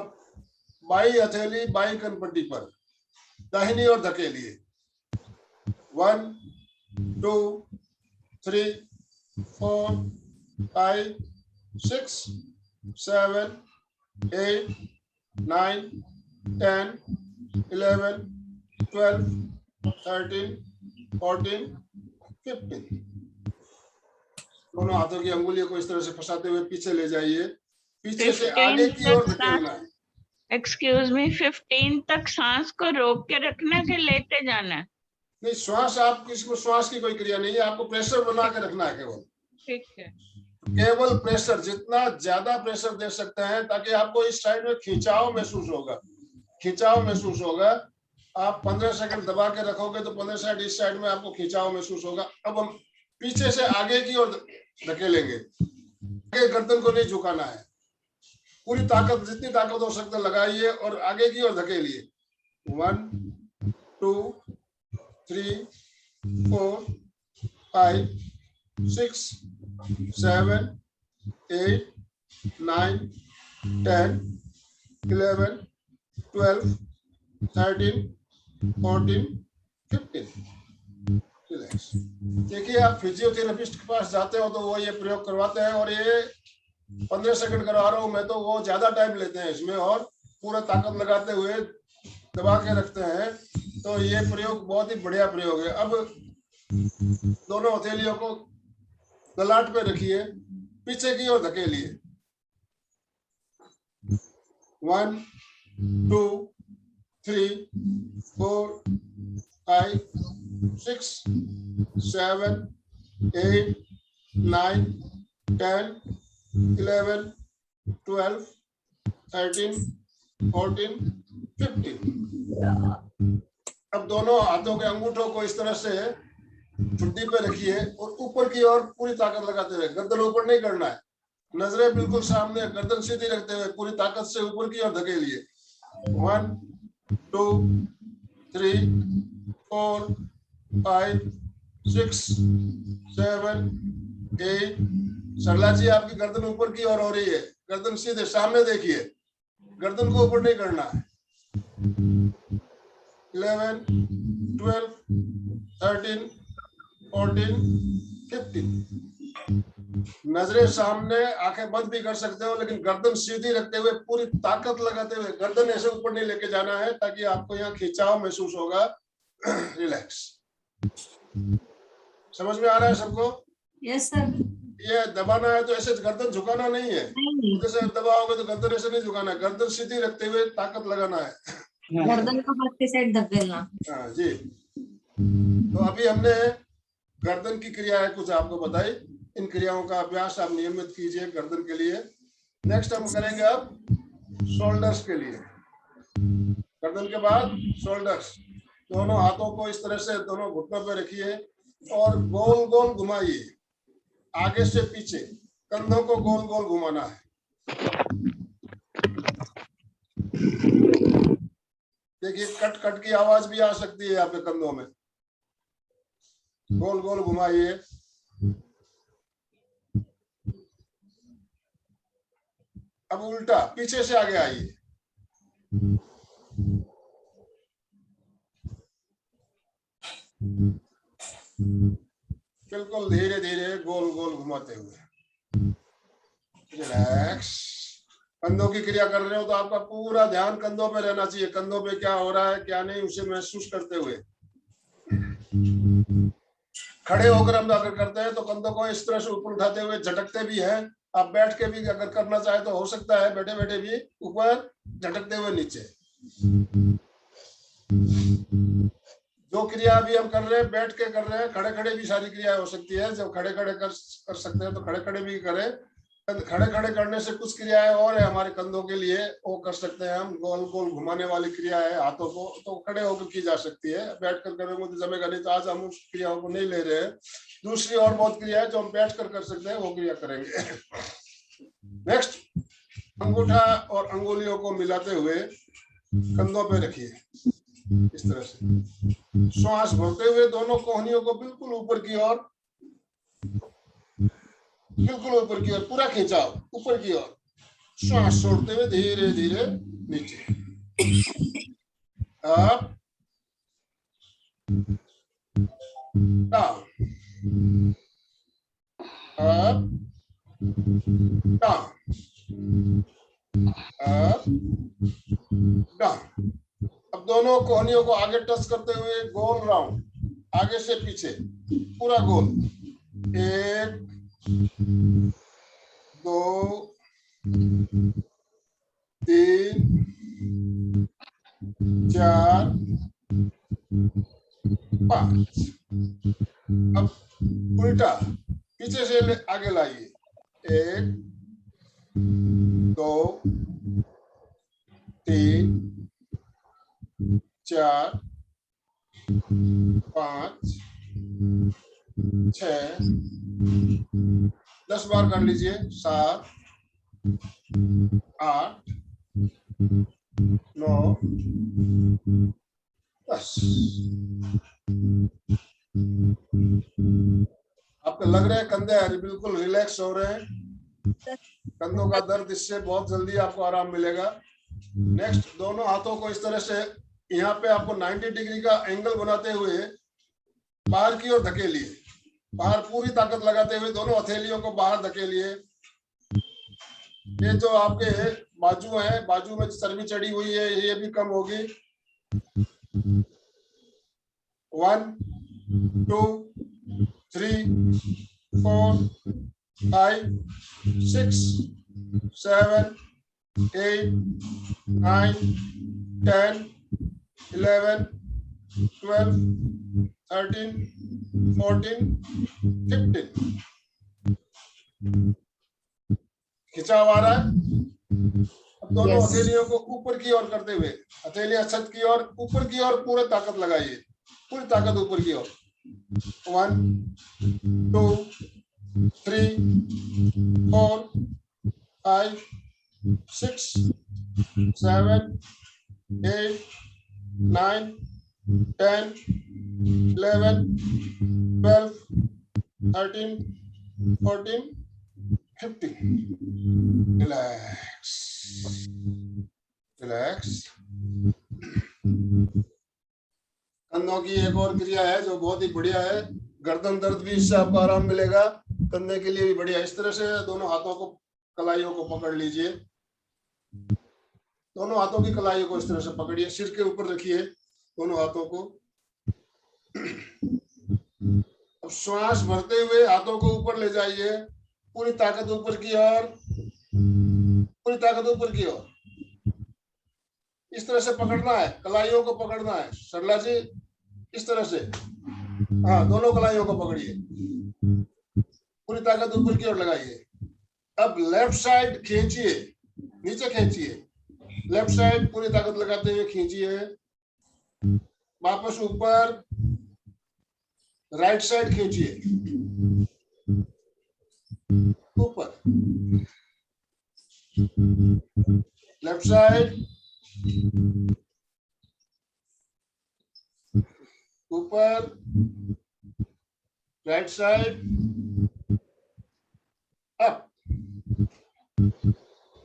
बाई हथेली बाई कनपट्टी पर दाहिनी ओर धकेलिए। 1 2 3 4 5 6 7 8 9 10 11 12 13 14 15। दोनों हाथों की अंगुलियों को इस तरह से फंसाते हुए पीछे ले जाइए, पीछे से आगे की ओर धकेलना है।
एक्सक्यूज मी, 15 तक सांस को रोक के रखना के लेते जाना?
नहीं, श्वास आप किसी को, श्वास की कोई क्रिया नहीं है, आपको प्रेशर बना के रखना है केवल।
ठीक है।
केवल प्रेशर, जितना ज्यादा प्रेशर दे सकते हैं ताकि आपको इस साइड में खिंचाव महसूस होगा, खिंचाव महसूस होगा। आप 15 सेकंड दबा के रखोगे तो 15 सेकंड इस साइड में आपको खिंचाव महसूस होगा। अब हम पीछे से आगे की ओर धकेलेंगे, आगे गर्दन को नहीं झुकाना है, पूरी ताकत, जितनी ताकत हो सकता है लगाइए और आगे की ओर धकेलिए। 1 2 3 4 5 6 7 8 9 10 11 12 13 14 15। रिलैक्स। देखिए, आप फिजियोथेरेपिस्ट के पास जाते हो तो वो ये प्रयोग करवाते हैं, और ये 15 सेकंड करवा रहा हूं मैं, तो वो ज्यादा टाइम लेते हैं इसमें और पूरा ताकत लगाते हुए दबा के रखते हैं। तो ये प्रयोग बहुत ही बढ़िया प्रयोग है। अब दोनों हथेलियों को ललाट पे रखिए, पीछे की ओर धकेलिए। 1 2 3 4 5 6 7 8 9 10 11 12 13 14 15। अब दोनों हाथों के अंगूठों को इस तरह से ठुड्डी पे रखिए और ऊपर की ओर पूरी ताकत लगाते हुए, गर्दन ऊपर नहीं करना है, नजरें बिल्कुल सामने, गर्दन सीधी रखते हुए पूरी ताकत से ऊपर की ओर धकेलिए। 1 2 3 4 5 6 7 8। सरला जी, आपकी गर्दन ऊपर की ओर हो रही है, गर्दन सीधे सामने देखिए, गर्दन को ऊपर नहीं करना है। 11 12 13 14 15। नजरें सामने, आंखें बंद भी कर सकते हो, लेकिन गर्दन सीधी रखते हुए पूरी ताकत लगाते हुए, गर्दन ऐसे ऊपर नहीं लेके जाना है ताकि आपको यहाँ खिंचाव महसूस होगा। रिलैक्स। समझ में आ रहा है सबको?
Yes sir.
ये दबाना है तो ऐसे गर्दन झुकाना नहीं है, जैसे दबाओगे तो गर्दन ऐसे नहीं झुकाना है, गर्दन सीधी रखते हुए ताकत लगाना है।
गर्दन को हाथ के साइड धकेलना।
हाँ जी। तो अभी हमने गर्दन की क्रियाएं कुछ आपको बताई, इन क्रियाओं का अभ्यास आप नियमित कीजिए गर्दन के लिए। नेक्स्ट हम करेंगे अब शोल्डर्स के लिए। गर्दन के बाद शोल्डर्स। दोनों हाथों को इस तरह से दोनों घुटनों पे रखिए और गोल गोल घुमाइए, आगे से पीछे, कंधों को गोल गोल घुमाना है। देखिए, कट कट की आवाज भी आ सकती है यहाँ पे कंधों में। गोल गोल घुमाइए। अब उल्टा, पीछे से आगे आइए। बिल्कुल धीरे धीरे गोल गोल घुमाते हुए। रिलैक्स। कंधों की क्रिया कर रहे हो तो आपका पूरा ध्यान कंधों पे रहना चाहिए, कंधों पे क्या हो रहा है क्या नहीं उसे महसूस करते हुए। खड़े होकर हम अगर करते हैं तो कंधों को इस तरह से ऊपर उठाते हुए झटकते भी हैं। आप बैठ के भी अगर करना चाहे तो हो सकता है, बैठे बैठे भी ऊपर झटकते हुए नीचे। जो क्रिया अभी हम कर रहे हैं बैठ के कर रहे हैं, खड़े खड़े भी सारी क्रिया हो सकती है। जब खड़े खड़े कर सकते हैं तो खड़े खड़े भी करें, खड़े खड़े करने से कुछ क्रियाएं और है हमारे कंधों के लिए, वो कर सकते हैं हम। गोल गोल घुमाने वाली क्रिया है हाथों को, तो खड़े होकर की जा सकती है। बैठ कर करेंगे तो जमेगा नहीं, तो आज हम उस क्रियाओं को नहीं ले रहे हैं। दूसरी और बहुत क्रिया है जो हम बैठ कर सकते हैं, वो क्रिया करेंगे। नेक्स्ट, अंगूठा और अंगुलियों को मिलाते हुए कंधों पे रखिए इस तरह से। श्वास भरते हुए दोनों कोहनियों को बिल्कुल ऊपर की ओर, बिल्कुल ऊपर की ओर पूरा खिंचाओ, ऊपर की ओर। श्वास छोड़ते हुए धीरे धीरे नीचे, up down, up down, up down. अब दोनों कोहनियों को आगे टच करते हुए गोल राउंड, आगे से पीछे पूरा गोल। 1 2 3 4 5। अब उल्टा पीछे से आगे लाइए। 1 2 3 4 5 6 10 बार कर लीजिए। 7 8 9 10। आपको लग रहा है कंधे बिल्कुल रिलैक्स हो रहे हैं। कंधों का दर्द इससे बहुत जल्दी आपको आराम मिलेगा। नेक्स्ट, दोनों हाथों को इस तरह से यहाँ पे आपको 90 डिग्री का एंगल बनाते हुए बाहर की ओर धकेलिए। बाहर पूरी ताकत लगाते हुए दोनों हथेलियों को बाहर धकेलिए। ये जो आपके बाजू है, बाजू में चर्बी चढ़ी हुई है, ये भी कम होगी। 1 2 3 4 5 6 7 8 9 10 11 12 13 14 15। खिंचाव आ रहा है। अब दोनों हथेलियों को ऊपर की ओर करते हुए, हथेलियां छत की ओर, ऊपर की ओर पूरी ताकत लगाइए, पूरी ताकत ऊपर की ओर। 1 2 3 4 5 6 7 8 9 10 11 12 13 14 15। Relax relax. कंधों की एक और क्रिया है जो बहुत ही बढ़िया है। गर्दन दर्द भी इससे आपको आराम मिलेगा, कंधे के लिए भी बढ़िया। इस तरह से दोनों हाथों को, कलाइयों को पकड़ लीजिए। दोनों हाथों की कलाइयों को इस तरह से पकड़िए, सिर के ऊपर रखिए दोनों हाथों को। अब श्वास भरते हुए हाथों को ऊपर ले जाइए, पूरी ताकत ऊपर की ओर, पूरी ताकत ऊपर की ओर। इस तरह से पकड़ना है, कलाइयों को पकड़ना है। सरला जी इस तरह से, हाँ, दोनों कलाइयों को पकड़िए, पूरी ताकत ऊपर की ओर लगाइए। अब लेफ्ट साइड खींचिए, नीचे खींचिए। लेफ्ट साइड पूरी ताकत लगाते हुए खींचिए, वापस ऊपर। राइट साइड खींचिए, ऊपर। लेफ्ट साइड, ऊपर। Right side, up.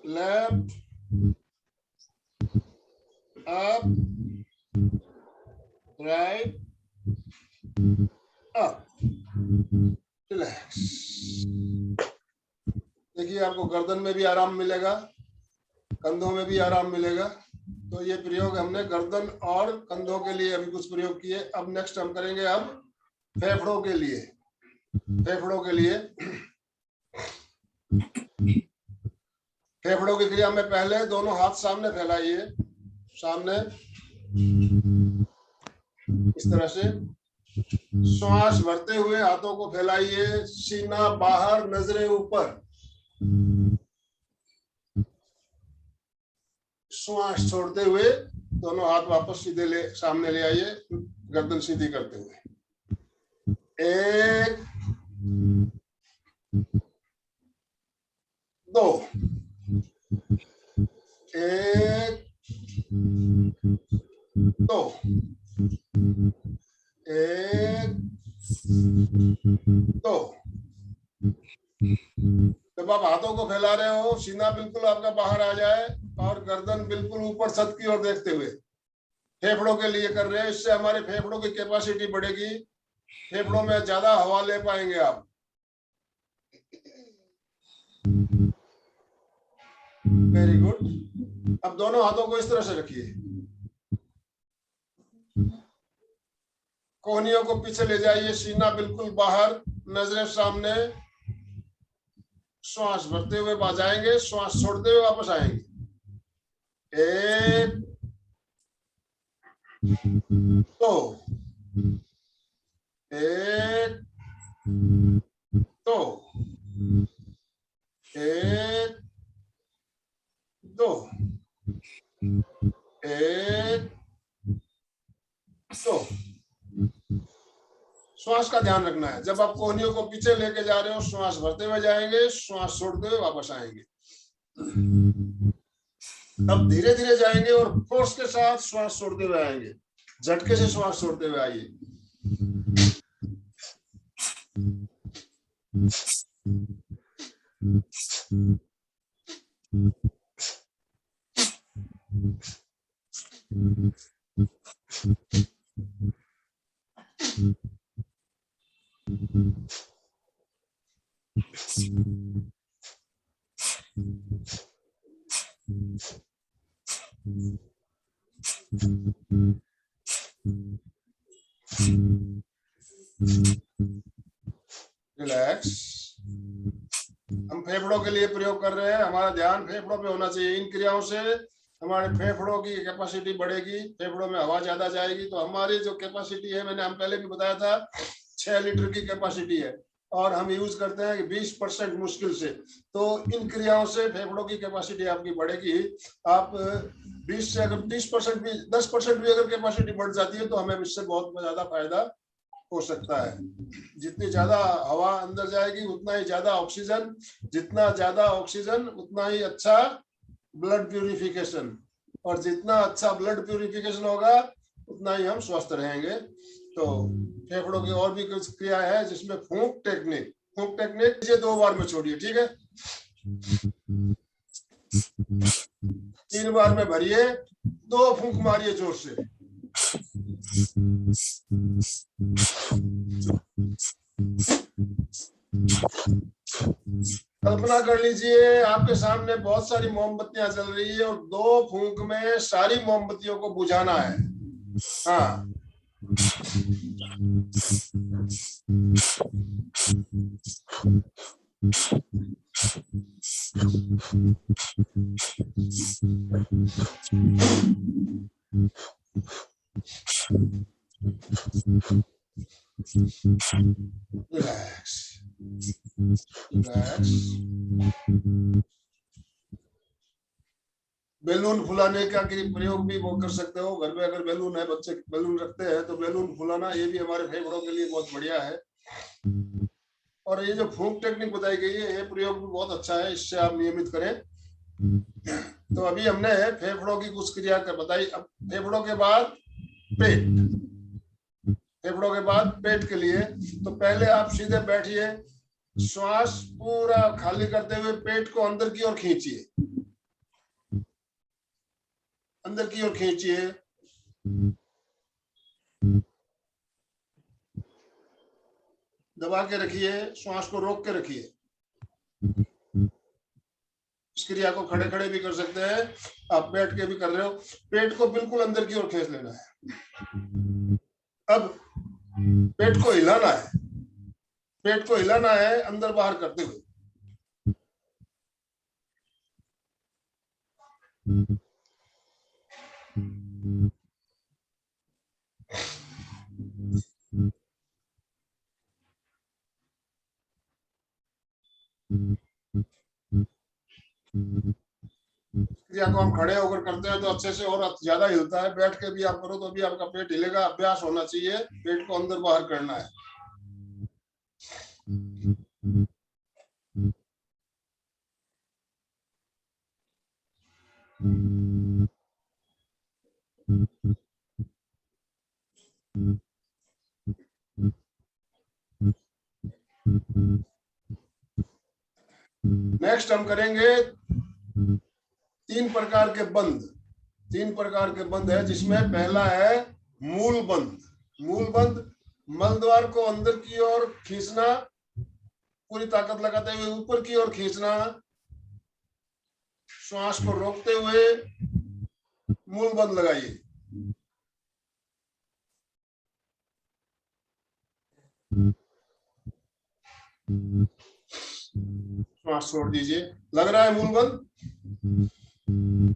Left, up, right, up. Relax. देखिए आपको गर्दन में भी आराम मिलेगा, कंधों में भी आराम मिलेगा। तो ये प्रयोग हमने गर्दन और कंधों के लिए अभी कुछ प्रयोग किए। अब नेक्स्ट हम करेंगे अब फेफड़ों के लिए। फेफड़ों के लिए, फेफड़ों की क्रिया में पहले दोनों हाथ सामने फैलाइए, सामने इस तरह से। श्वास भरते हुए हाथों को फैलाइए, सीना बाहर, नजरें ऊपर। श्वास छोड़ते हुए दोनों हाथ वापस सीधे सामने ले आइए, गर्दन सीधी करते हुए। 1 2 1 2 1 2। जब आप हाथों को फैला रहे हो, सीना बिल्कुल आपका बाहर आ जाए और गर्दन बिल्कुल ऊपर छत की ओर देखते हुए। फेफड़ों के लिए कर रहे हैं, इससे हमारे फेफड़ों की कैपेसिटी बढ़ेगी, फेफड़ों में ज्यादा हवा ले पाएंगे आप। Very good. अब दोनों हाथों को इस तरह से रखिए, कोहनियों को पीछे ले जाइए, सीना बिल्कुल बाहर, नजरें सामने। श्वास भरते हुए बाहर जाएंगे, श्वास छोड़ते हुए वापस आएंगे। 1 2 1 2 1 2 1 2। श्वास का ध्यान रखना है। जब आप कोहनियों को पीछे लेके जा रहे हो, श्वास भरते हुए जाएंगे, श्वास छोड़ते हुए वापस आएंगे। अब धीरे धीरे जाएंगे और फोर्स के साथ श्वास छोड़ते हुए आएंगे, झटके से श्वास छोड़ते हुए आइए। रिलैक्स। हम फेफड़ों के लिए प्रयोग कर रहे हैं, हमारा ध्यान फेफड़ों पे होना चाहिए। इन क्रियाओं से हमारे फेफड़ों की कैपेसिटी बढ़ेगी, फेफड़ों में हवा ज्यादा जाएगी। तो हमारी जो कैपेसिटी है, मैंने हम पहले भी बताया था, 6 लीटर की कैपेसिटी है और हम यूज करते हैं 20% मुश्किल से। तो इन क्रियाओं से फेफड़ों की कैपेसिटी आपकी बढ़ेगी। आप 20 से अगर 30% भी, 10% भी अगर कैपेसिटी बढ़ जाती है तो हमें इससे बहुत ज्यादा फायदा हो सकता है। जितनी ज्यादा हवा अंदर जाएगी उतना ही ज्यादा ऑक्सीजन, जितना ज्यादा ऑक्सीजन उतना ही अच्छा ब्लड प्यूरिफिकेशन, और जितना अच्छा ब्लड प्यूरिफिकेशन होगा उतना ही हम स्वस्थ रहेंगे। तो फेफड़ों की और भी कुछ क्रिया है जिसमें फूंक टेक्निक। फूंक टेक्निक ये 2 बार में छोड़िए, ठीक है? 3 बार में भरिए, 2 फूंक मारिए जोर से। कल्पना कर लीजिए आपके सामने बहुत सारी मोमबत्तियां जल रही है और 2 फूंक में सारी मोमबत्तियों को बुझाना है। हाँ, रिलैक्स रिलैक्स। बैलून फुलाने का प्रयोग भी वो कर सकते हो घर में। अगर बैलून है, बच्चे बैलून रखते हैं तो बैलून फुलाना ये भी हमारे फेफड़ों के लिए बहुत बढ़िया है। और ये जो फूंक टेक्निक बताई गई है, ये प्रयोग भी बहुत अच्छा है, इससे आप नियमित करें। तो अभी हमने फेफड़ों की कुछ क्रिया कर बताई। अब फेफड़ों के बाद पेट, फेफड़ों के बाद पेट के लिए तो पहले आप सीधे बैठिए, श्वास पूरा खाली करते हुए पेट को अंदर की ओर खींचिए, अंदर की ओर खींचिए। दबा के रखिए, श्वास को रोक के रखिए। इस क्रिया को खड़े खड़े भी कर सकते हैं, आप बैठ के भी कर रहे हो। पेट को बिल्कुल अंदर की ओर खींच लेना है। अब पेट को हिलाना है, पेट को हिलाना है अंदर बाहर करते हुए। क्रिया को हम खड़े होकर करते हैं तो अच्छे से और ज्यादा हिलता है। बैठ के भी आप करो तो भी आपका पेट हिलेगा। अभ्यास होना चाहिए, पेट को अंदर बाहर करना है। नेक्स्ट हम करेंगे 3 प्रकार के बंद। 3 प्रकार के बंद है, जिसमें पहला है मूल बंद। मूल बंद, मलद्वार को अंदर की ओर खींचना, पूरी ताकत लगाते हुए ऊपर की ओर खींचना, श्वास को रोकते हुए मूल बंद लगाइए। श्वास छोड़ दीजिए। लग रहा है मूल बंद?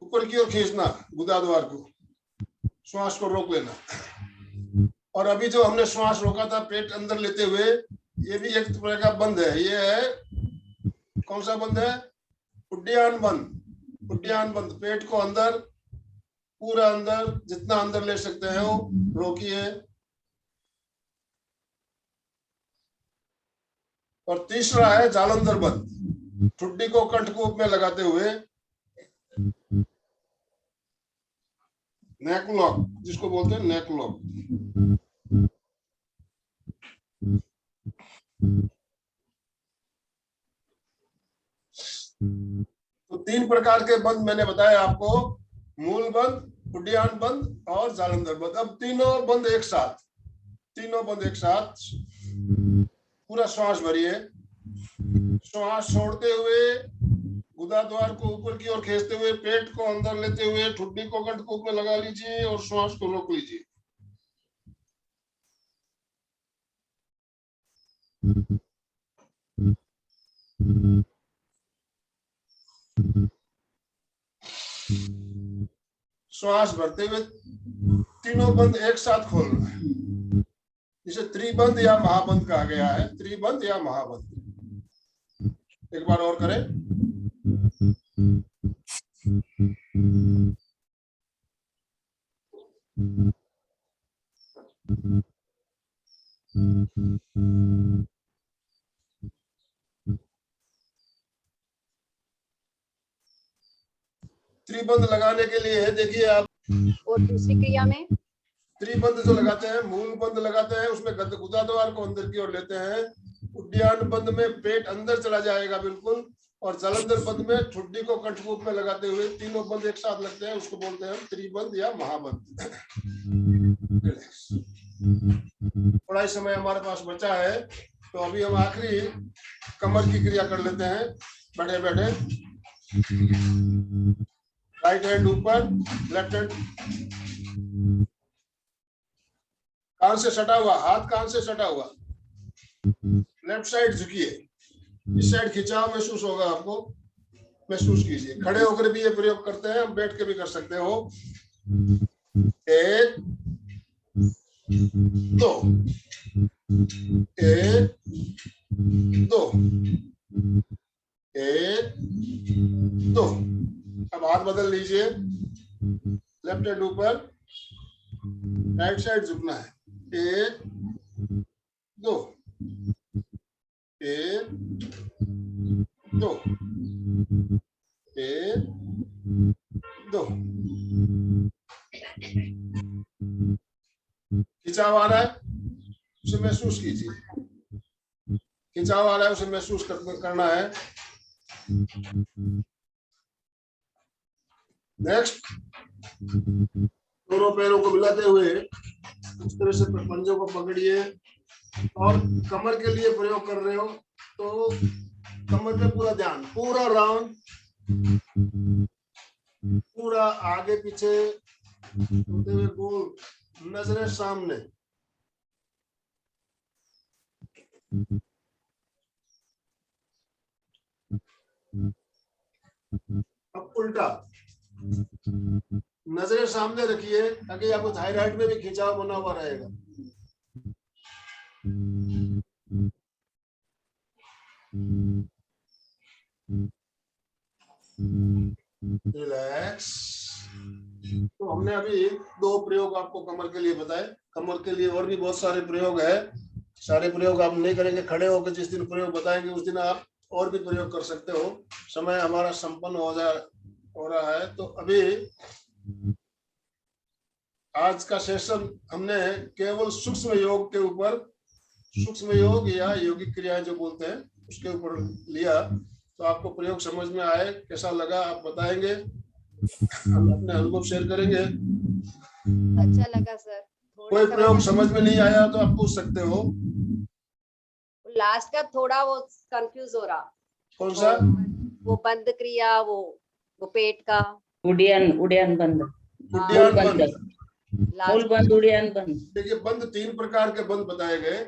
ऊपर की ओर खींचना गुदाद्वार को, श्वास को रोक लेना। और अभी जो हमने श्वास रोका था पेट अंदर लेते हुए, ये भी एक तरह का बंद है। ये है कौन सा बंद है? उड्डयन बंद। उड्डयन बंद, पेट को अंदर, पूरा अंदर, जितना अंदर ले सकते हैं वो रोकिए। और तीसरा है जालंधर बंद, ठुड्डी को कंठकूप में लगाते हुए, नेक लॉक जिसको बोलते हैं, नेक लॉक। तो 3 प्रकार के बंद मैंने बताया आपको, मूल बंद, उड्डयन बंद और जालंधर बंद। अब तीनों बंद एक साथ, तीनों बंद एक साथ। पूरा श्वास भरिए, श्वास छोड़ते हुए गुदाद्वार को ऊपर की ओर खींचते हुए पेट को अंदर लेते हुए ठुड्डी को कंठकूप में लगा लीजिए और श्वास को रोक लीजिए। श्वास भरते हुए तीनों बंद एक साथ खोलना है, जिसे त्रिबंध या महाबंध कहा गया है। त्रिबंध या महाबंध। एक बार और करें। त्रिबंध लगाने के लिए है, देखिए आप।
और दूसरी क्रिया में
त्रिबंध जो लगाते हैं, मूल बंद लगाते हैं, उसमें गुदाद्वार को अंदर की ओर लेते हैं। उड्डयन बंद में पेट अंदर चला जाएगा बिल्कुल। और जालंधर बंद में ठुड्डी को कंठकूप में लगाते हुए तीनों बंद एक साथ लगते हैं, उसको बोलते हैं त्रिबंध या महाबंध। थोड़ा ही समय हमारे पास बचा है, तो अभी हम आखिरी कमर की क्रिया कर लेते हैं। बैठे बैठे, राइट हैंड ऊपर, लेफ्ट हैंड कान से सटा हुआ, हाथ कान से सटा हुआ। लेफ्ट साइड झुकिए, इस साइड खिंचाव महसूस होगा आपको, महसूस कीजिए। खड़े होकर भी ये प्रयोग करते हैं, हम बैठ के भी कर सकते हो। 1 2 1 2 1 2। अब हाथ बदल लीजिए, लेफ्ट हैंड ऊपर, राइट साइड झुकना है। 1 2 1 2 1 2। खिंचाव आ रहा है, उसे महसूस कीजिए। खिंचाव आ रहा है, उसे महसूस करना है। नेक्स्ट, दोनों पैरों को मिलाते हुए इस तरह से पंजों को पकड़िए। और कमर के लिए प्रयोग कर रहे हो तो कमर पे पूरा ध्यान, पूरा राउंड, पूरा आगे पीछे होते हुए गोल, नजरें सामने। अब उल्टा, नजरें सामने रखिए ताकि आपको थायराइड में भी खिंचाव बना हुआ रहेगा। रिलैक्स। तो हमने अभी 2 प्रयोग आपको कमर के लिए बताए। कमर के लिए और भी बहुत सारे प्रयोग है। सारे प्रयोग आप नहीं करेंगे, खड़े होकर जिस दिन प्रयोग बताएंगे उस दिन आप और भी प्रयोग कर सकते हो। समय हमारा संपन्न हो रहा है। तो अभी आज का सेशन हमने केवल सूक्ष्म योग के ऊपर, सूक्ष्म योग या योगिक क्रियाएं जो बोलते हैं उसके ऊपर लिया। तो आपको प्रयोग समझ में आए, कैसा लगा आप बताएंगे, हम अपने अनुभव शेयर करेंगे।
अच्छा लगा सर।
कोई प्रयोग समझ में नहीं आया तो आप पूछ सकते हो।
लास्ट का थोड़ा वो कंफ्यूज हो रहा।
कौन सा?
वो बंद क्रिया, वो पेट का
उड्डयन बंद,
उड्डयन
मूल
बंद।
मूल बंद, उड्डयन बंद।
देखिए बंद 3 प्रकार के बंद बताए गए।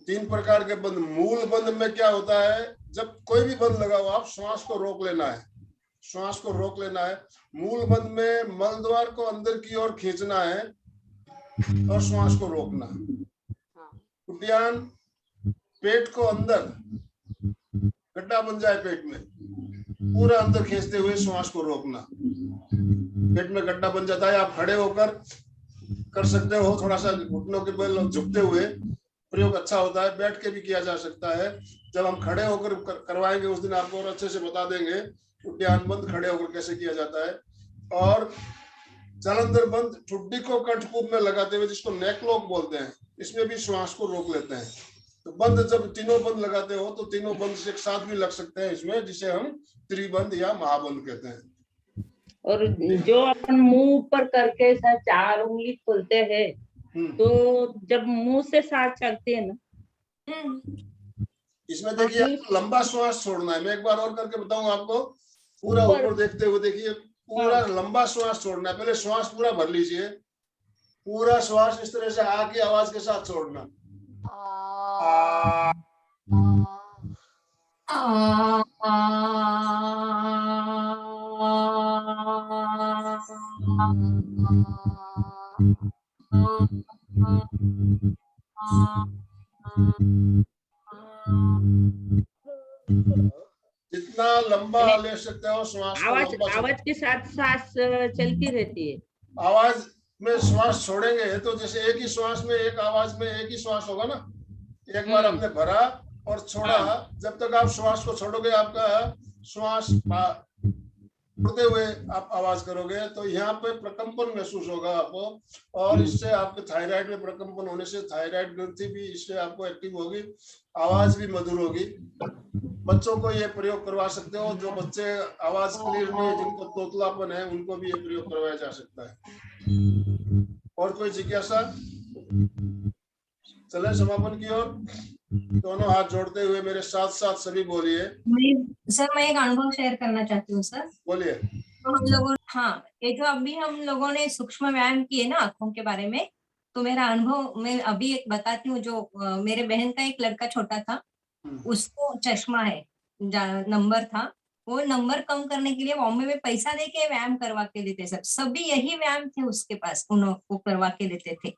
3 प्रकार के बंद। मूल बंद में क्या होता है, जब कोई भी बंद लगाओ आप श्वास को रोक लेना है, श्वास को रोक लेना है। मूल बंद में मल द्वार को अंदर की ओर खींचना है और श्वास को रोकना। उड्डयन पेट को अंदर, गड्ढा बन जाए पेट में, पूरा अंदर खींचते हुए श्वास को रोकना। पेट में गड्ढा बन जाता है, आप खड़े होकर कर सकते हो, थोड़ा सा घुटनों के बल झुकते हुए। प्रयोग अच्छा होता है, बैठ के भी किया जा सकता है। जब हम खड़े होकर करवाएंगे उस दिन आपको और अच्छे से बता देंगे उड्डयन बंद खड़े होकर कैसे किया जाता है। और जालंधर बंद ठुड्डी को कंठकूप में लगाते हुए, जिसको नेक लॉक बोलते हैं, इसमें भी श्वास को रोक लेते हैं। तो बंद जब तीनों बंद लगाते हो तो तीनों बंद से एक साथ भी लग सकते हैं इसमें, जिसे हम त्रिबंध या महाबंद कहते हैं।
और जो अपन मुंह पर करके 4 उंगली खोलते हैं, तो जब मुंह से सांस चलती है ना,
इसमें देखिए लंबा श्वास छोड़ना है। मैं एक बार और करके बताऊंगा आपको। पूरा ऊपर देखते हुए देखिए, पूरा लंबा श्वास छोड़ना है। पहले श्वास पूरा भर लीजिए, पूरा श्वास इस तरह से आ की आवाज के साथ छोड़ना। जितना लंबा ले सकते हो श्वास को,
आवाज के साथ सांस चलती रहती है।
आवाज में श्वास छोड़ेंगे तो जैसे एक ही श्वास में, एक आवाज में एक ही श्वास होगा ना। एक बार आपने भरा और छोड़ा, जब तक आप श्वास को छोड़ोगे आपका श्वास छोड़ते हुए आप आवाज करोगे तो यहाँ पे प्रकंपन महसूस होगा आपको। और इससे आपके थायराइड में प्रकंपन होने से थायराइड ग्रंथि भी इससे आपको एक्टिव होगी, आवाज भी मधुर होगी। बच्चों को ये प्रयोग करवा सकते हो। जो बच्चे आवाज क्लियर नहीं है, जिनको तोतलापन है, उनको भी ये प्रयोग करवाया जा सकता है। और कोई जिज्ञासा? चले समापन की ओर। दोनों हाथ जोड़ते हुए मेरे साथ साथ सभी बोलिए।
सर मैं एक अनुभव शेयर करना चाहती हूँ सर।
बोलिए।
तो हम लोगों, हाँ, ये जो अभी हम लोगों ने सूक्ष्म व्यायाम किए ना आंखों के बारे में, तो मेरा अनुभव मैं अभी एक बताती हूँ। जो मेरे बहन का एक लड़का छोटा था, उसको चश्मा है, नंबर था। वो नंबर कम करने के लिए बॉम्बे में पैसा देके व्यायाम करवा के देते सर। सभी यही व्यायाम थे उसके पास, उनको करवा के देते थे।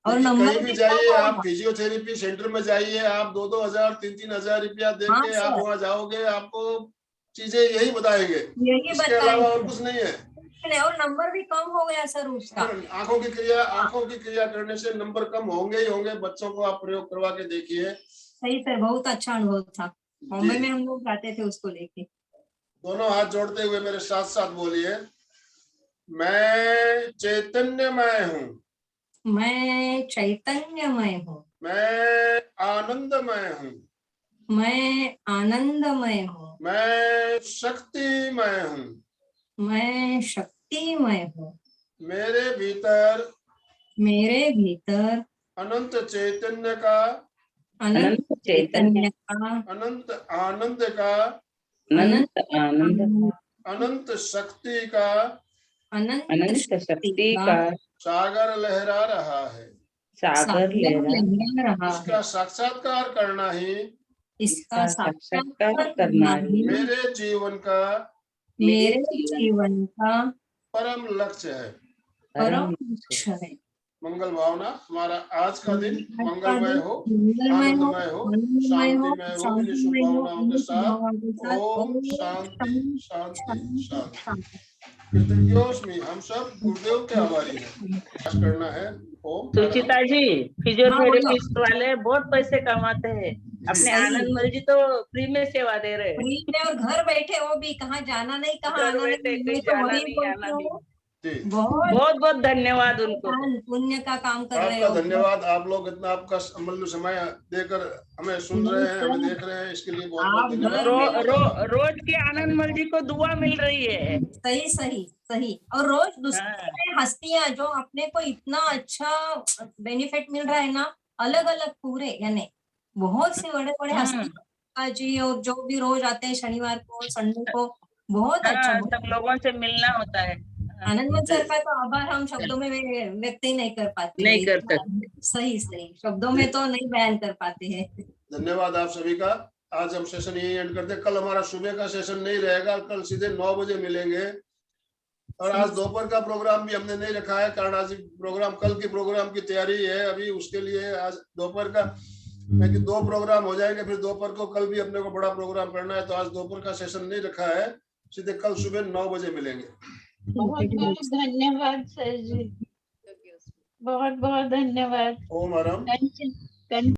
और नंबर
कहीं भी जाइए आप, फिजियोथेरेपी सेंटर में जाइए आप, 2-2 हजार 3-3 हजार रुपया दे के आप वहाँ जाओगे, आपको चीजें यही बताएंगे, इसके अलावा और कुछ नहीं है।
और नंबर भी कम हो गया सर उसका।
आंखों की क्रिया करने से नंबर कम होंगे ही होंगे। बच्चों को आप प्रयोग करवा के देखिए।
सही सर, बहुत अच्छा अनुभव था। बॉम्बे में हम लोग जाते थे उसको लेके।
दोनों हाथ जोड़ते हुए मेरे साथ साथ बोलिए। मैं चैतन्यमय हूँ।
मैं चैतन्यमय हूँ।
मैं आनंदमय हूँ।
मैं आनंदमय हूँ।
मैं शक्तिमय हूँ।
मैं शक्तिमय हूँ।
मेरे भीतर अनंत चैतन्य का,
अनंत चैतन्य का,
अनंत आनंद का,
अनंत आनंद,
अनंत शक्ति का,
अनंत
शक्ति का
सागर लहरा रहा है।
सागर लहरा रहा है।
इसका साक्षात्कार करना ही,
इसका साक्षात्कार करना ही
मेरे जीवन का
परम लक्ष्य है।
परम लक्ष्य है।
परम लक्ष्य है।
मंगल भावना, हमारा आज का दिन मंगलमय हो,
मंगलमय हो,
आनंदमय हो,
आनंदमय हो,
शांतिमय हो, इन्हीं
शांतिमय हो,
शुभभावनाओं के साथ
के साथ
ओम शांति शांति शांति। कृतज्ञोस्मि, हम सब गुरुदेव के आभारी हैं। प्रयास करना है। ओम
सुचिता जी,
हाँ,
फिजियोथेरेपिस्ट वाले बहुत पैसे कमाते हैं, अपने
सही।
आनंदमल जी तो फ्री में सेवा दे रहे हैं।
फ्री में और घर बैठे वो भी, कहाँ जाना नहीं, कहाँ
घर
आना
बैठे
नहीं,
कहीं
मैं तो
जाना
वही
नहीं,
बोलती
आना नहीं।
हूँ।
जी,
बहुत
बहुत बहुत धन्यवाद उनको।
दान पुण्य का काम कर रहे
आपका
हो।
धन्यवाद। आप लोग इतना आपका अमूल्य समय देकर हमें सुन रहे हैं, हमें देख रहे हैं, इसके लिए बहुत बहुत
आप
धन्यवाद।
घर में
रोज के आनंदमल जी को दुआ मिल रही है।
सही सही सही, और रोज दूसरे
हाँ।
में हस्तियां जो अपने को इतना अच्छा बेनिफिट मिल रहा है ना, अलग अलग पूरे, यानी बहुत से बड़े बड़े हस्तियां जी, और जो भी रोज आते हैं शनिवार को संडे को, बहुत अच्छा।
हाँ, सब लोगों से मिलना होता है।
आनंदमल सर का तो आभार हम शब्दों में व्यक्त ही नहीं कर पाते।
नहीं कर सकते।
सही सही, शब्दों में तो नहीं बयान कर पाते हैं।
धन्यवाद आप सभी का। आज हम सेशन यही एंड करते हैं। कल हमारा सुबह का सेशन नहीं रहेगा, कल सीधे 9 बजे मिलेंगे। और आज दोपहर का प्रोग्राम भी हमने नहीं रखा है, कारण आज प्रोग्राम, कल की प्रोग्राम की तैयारी है अभी, उसके लिए आज दोपहर का, मैं कि 2 प्रोग्राम हो जाएंगे, फिर दोपहर को कल भी अपने को बड़ा प्रोग्राम करना है, तो आज दोपहर का सेशन नहीं रखा है, सीधे कल सुबह 9 बजे मिलेंगे।
बहुत बहुत धन्यवाद सर जी, बहुत बहुत धन्यवाद।
ओम हरम।